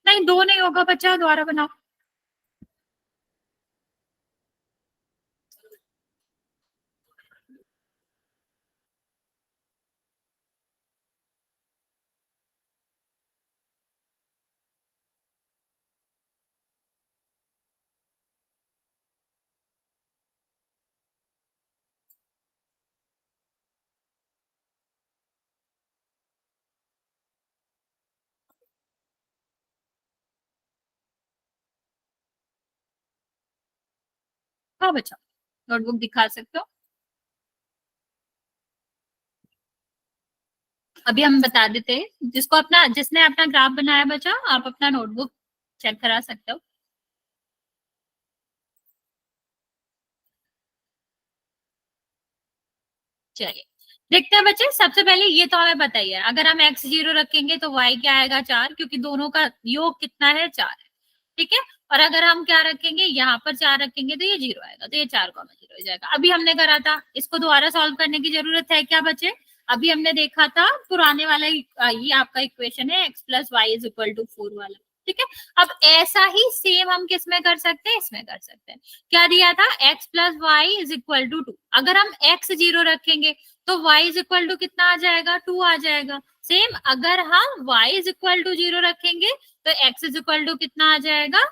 नहीं, दो नहीं होगा बच्चा, दोबारा बनाओ। हाँ बच्चा, नोटबुक दिखा सकते हो। अभी हम बता देते हैं, जिसने अपना ग्राफ बनाया बच्चा, आप अपना नोटबुक चेक करा सकते हो। चलिए देखते हैं बच्चे। सबसे पहले ये तो हमें बताइए, अगर हम x 0 रखेंगे तो y क्या आएगा 4, क्योंकि दोनों का योग कितना है 4 है, ठीक है। और अगर हम क्या रखेंगे, यहाँ पर 4 रखेंगे तो ये 0 आएगा, तो ये 4,0 हो जाएगा। अभी हमने करा था, इसको दोबारा सॉल्व करने की जरूरत है क्या बच्चे? अभी हमने देखा था पुराने वाला ये आपका इक्वेशन है x + y = 4 वाला, ठीक है। अब ऐसा ही सेम हम किस में कर सकते हैं, इसमें कर सकते हैं। क्या दिया था, x + y = 2। अगर हम x 0 रखेंगे तो y कितना आ जाएगा, 2 आ जाएगा। सेम अगर हम y 0 रखेंगे तो x कितना आ जाएगा,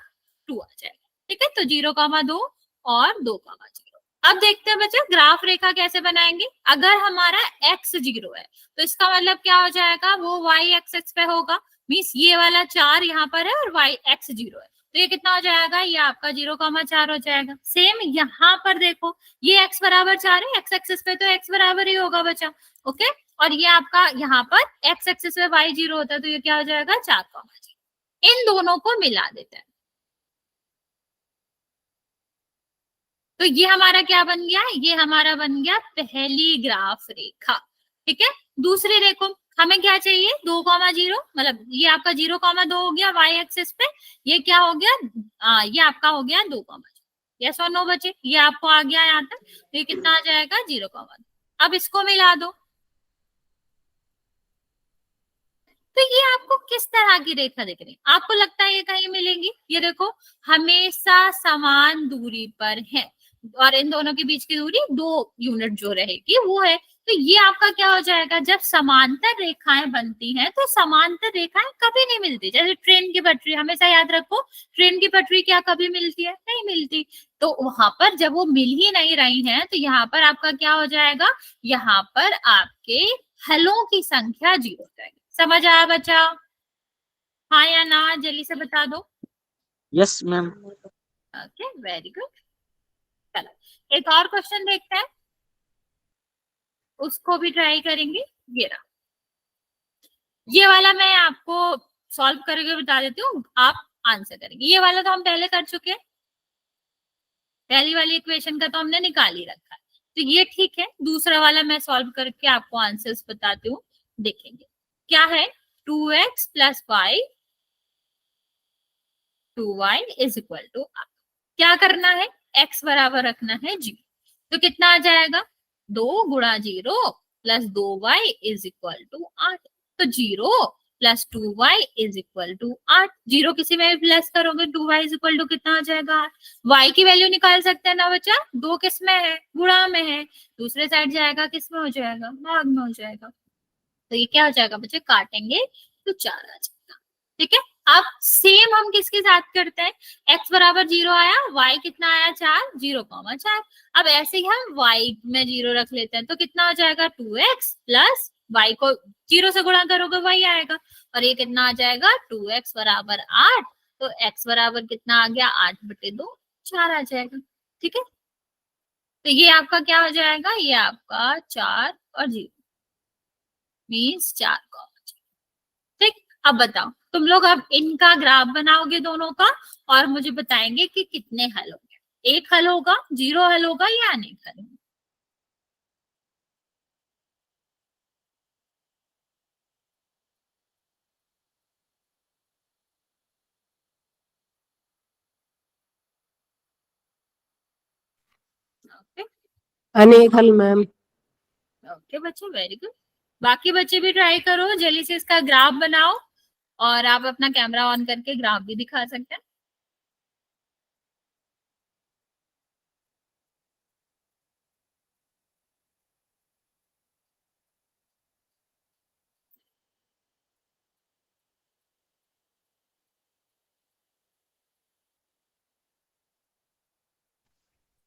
2 आ जाएगा, ठीक है। तो 0,2 और 2,0। अब देखते हैं बच्चे ग्राफ रेखा कैसे बनाएंगे। अगर हमारा x 0 है तो इसका मतलब क्या हो जाएगा, वो y एक्सिस पे होगा। मीन्स ये वाला 4 यहाँ पर है और y x 0 है, तो ये कितना हो जाएगा, ये आपका 0,4 हो जाएगा। सेम यहाँ पर देखो, ये x = 4 है, x एक्सिस पे तो x बराबर ही होगा बच्चा, ओके। और ये आपका यहाँ पर x एक्सिस पे y 0 होता है, तो ये क्या हो जाएगा, 4,0। इन दोनों को मिला देते हैं, तो ये हमारा क्या बन गया, ये हमारा बन गया पहली ग्राफ रेखा, ठीक है। दूसरी देखो, हमें क्या चाहिए, 2,0, मतलब ये आपका 0,2 हो गया y एक्सिस पे, ये क्या हो गया, ये आपका हो गया 2,0। यस और नो बच्चे, ये आपको आ गया यहाँ तक, तो ये कितना आ जाएगा, 0,2। अब इसको मिला दो, तो ये आपको किस तरह की रेखा दिख रही है, आपको लगता है ये कहीं मिलेंगी? ये देखो, हमेशा समान दूरी पर है, और इन दोनों के बीच की दूरी 2 यूनिट जो रहेगी वो है। तो ये आपका क्या हो जाएगा, जब समांतर रेखाएं बनती हैं तो समांतर रेखाएं कभी नहीं मिलती। जैसे ट्रेन की पटरी, हमेशा याद रखो, ट्रेन की पटरी क्या कभी मिलती है, नहीं मिलती। तो वहां पर जब वो मिल ही नहीं रही है तो यहाँ पर आपका क्या हो जाएगा, यहाँ पर आपके हलों की संख्या 0 हो जाएगी। समझ आया बच्चा? हाँ या ना, जल्दी से बता दो। Yes ma'am. Okay, very good. चलो एक और क्वेश्चन देखते हैं, उसको भी ट्राई करेंगे। ये रहा, ये वाला मैं आपको सॉल्व करके बता देती हूँ, आप आंसर करेंगे। ये वाला तो हम पहले कर चुके हैं, पहली वाली इक्वेशन का तो हमने निकाल ही रखा है, तो ये ठीक है। दूसरा वाला मैं सॉल्व करके आपको आंसर्स बताती हूँ, देखेंगे क्या है। 2x + y 2y = r। क्या करना है, x बराबर रखना है 0, तो कितना आ जाएगा, 2 × 0 + 2y = 8। तो 0 + 2y = 8। 0 किसी में भी प्लस करोगे, 2y = कितना आ जाएगा, 8। y की वैल्यू निकाल सकते हैं ना बच्चा, 2 किस में है, गुणा में है, दूसरे साइड जाएगा, किस में हो जाएगा, भाग में हो जाएगा। तो ये क्या हो जाएगा बच्चे, काटेंगे तो 4 आ जाएगा, ठीक है। अब सेम हम किसके साथ करते हैं, x = 0 आया, y कितना आया, 4, 0,4। अब ऐसे ही हम y में 0 रख लेते हैं, तो कितना हो जाएगा, 2x + y को 0 से गुणा करोगे y आएगा, और ये कितना आ जाएगा, 2x = 8। तो x बराबर कितना आ गया, 8/2, 4 आ जाएगा, ठीक है। तो ये आपका क्या हो जाएगा, ये आपका 4 और 0 मीन्स 4 का। ठीक, अब बताओ तुम लोग, अब इनका ग्राफ बनाओगे दोनों का, और मुझे बताएंगे कि कितने हल होंगे। एक हल होगा, 0 हल होगा, या अनेक हल होंगे। ओके अनेक हल मैम। ओके बच्चे, वेरी गुड। बाकी बच्चे भी ट्राई करो, जल्दी से इसका ग्राफ बनाओ, और आप अपना कैमरा ऑन करके ग्राफ भी दिखा सकते हैं।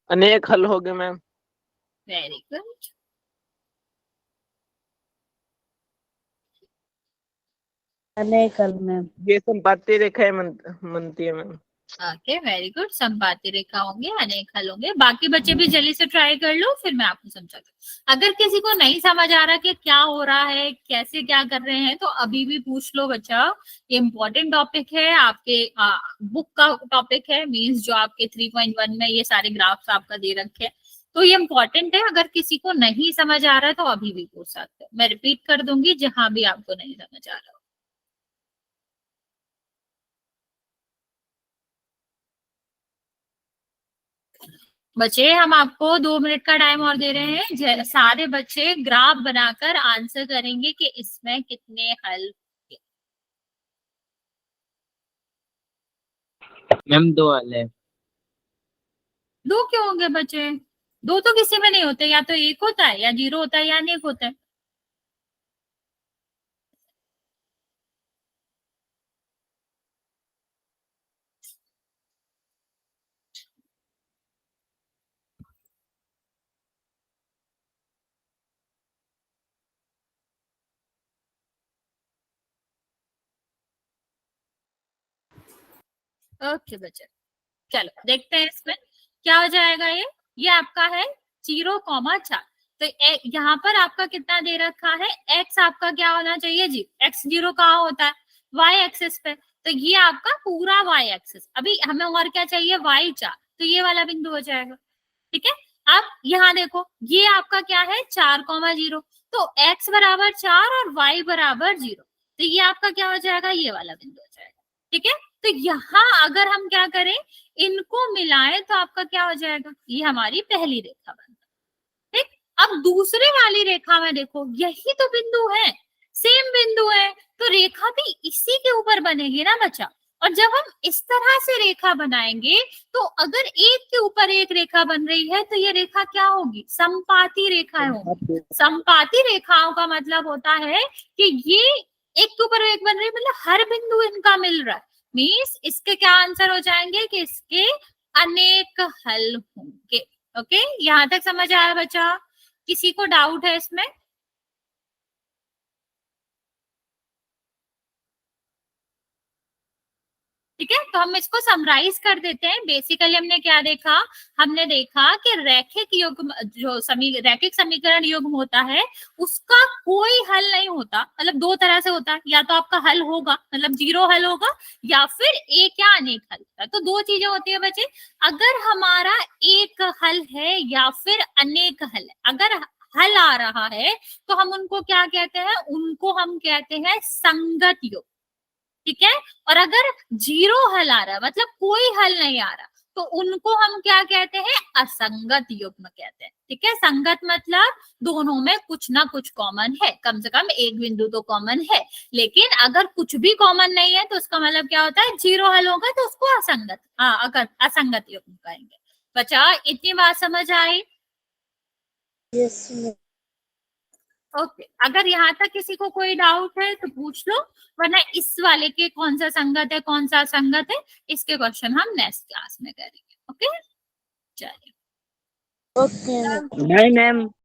अनेक हल हो गए मैम। Very good. अनेक हल मैम। ये संपाती रेखाएं बनती है मैम। Okay, very good. संपाती रेखा होंगे, अनेक हल होंगे। बाकी बच्चे भी जल्दी से ट्राई कर लो, फिर मैं आपको समझाती हूँ। अगर किसी को नहीं समझ आ रहा कि क्या हो रहा है, कैसे क्या कर रहे हैं, तो अभी भी पूछ लो बच्चा। ये इम्पोर्टेंट टॉपिक है, आपके बुक का टॉपिक है, मीन्स जो आपके 3.1 में ये सारे ग्राफ्स आपका दे रखे हैं, तो ये इम्पोर्टेंट है। अगर किसी को नहीं समझ आ रहा है तो अभी भी पूछ सकते हो, मैं रिपीट कर दूंगी जहां भी आपको नहीं समझ आ रहा हो। बच्चे, हम आपको 2 मिनट का टाइम और दे रहे हैं। सारे बच्चे ग्राफ बनाकर आंसर करेंगे कि इसमें कितने हल होंगे। मैम 2 हल है। 2 क्यों होंगे बच्चे? 2 तो किसी में नहीं होते, या तो 1 होता है, या 0 होता है, या अनेक होता है। ओके बच्चे, चलो देखते हैं इसमें क्या हो जाएगा। ये आपका है 0,4। तो यहाँ पर आपका कितना दे रखा है, x आपका क्या होना चाहिए जी? x0 कहाँ होता है? y एक्सिस पे। तो ये आपका पूरा y एक्सिस। अभी हमें और क्या चाहिए? y4। तो ये वाला बिंदु हो जाएगा। ठीक है, अब यहाँ देखो, ये आपका क्या है? 4,0। तो x बराबर 4 और y बराबर 0। तो ये आपका क्या हो जाएगा? ये वाला बिंदु हो जाएगा। ठीक है, तो यहाँ अगर हम क्या करें, इनको मिलाएं तो आपका क्या हो जाएगा? ये हमारी पहली रेखा बनता है। ठीक, अब दूसरे वाली रेखा में देखो, यही तो बिंदु है, सेम बिंदु है, तो रेखा भी इसी के ऊपर बनेगी ना बच्चा। और जब हम इस तरह से रेखा बनाएंगे, तो अगर एक के ऊपर एक रेखा बन रही है, तो ये रेखा क्या होगी? संपाती रेखाएं होंगी। संपाती रेखाओं का मतलब होता है कि ये एक के ऊपर एक बन रही है, मतलब हर बिंदु इनका मिल रहा है। मीन्स इसके क्या आंसर हो जाएंगे कि इसके अनेक हल होंगे। ओके, यहां तक समझ आया बच्चा? किसी को डाउट है इसमें? ठीक है, तो हम इसको समराइज कर देते हैं। बेसिकली हमने क्या देखा? हमने देखा कि रैखिक युग्म, जो रैखिक समीकरण युग्म होता है, उसका कोई हल नहीं होता। मतलब 2 तरह से होता है, या तो आपका हल होगा, मतलब 0 हल होगा, या फिर एक या अनेक हल होता है। तो 2 चीजें होती है बच्चे। अगर हमारा एक हल है या फिर अनेक हल है, अगर हल आ रहा है तो हम उनको क्या कहते हैं? उनको हम कहते हैं संगत युग्म। ठीक है, और अगर 0 हल आ रहा है, मतलब कोई हल नहीं आ रहा, तो उनको हम क्या कहते हैं? असंगत युग्म कहते हैं। ठीक है, संगत मतलब दोनों में कुछ ना कुछ कॉमन है, कम से कम एक बिंदु तो कॉमन है। लेकिन अगर कुछ भी कॉमन नहीं है, तो उसका मतलब क्या होता है? 0 हल होगा, तो उसको असंगत, अगर असंगत युग्म कहेंगे। बच्चा, इतनी बात समझ आई? Yes ma'am. ओके, अगर यहाँ तक किसी को कोई डाउट है तो पूछ लो, वरना इस वाले के कौन सा संगत है, कौन सा असंगत है, इसके क्वेश्चन हम नेक्स्ट क्लास में करेंगे। ओके, चलिए। ओके नहीं मैम।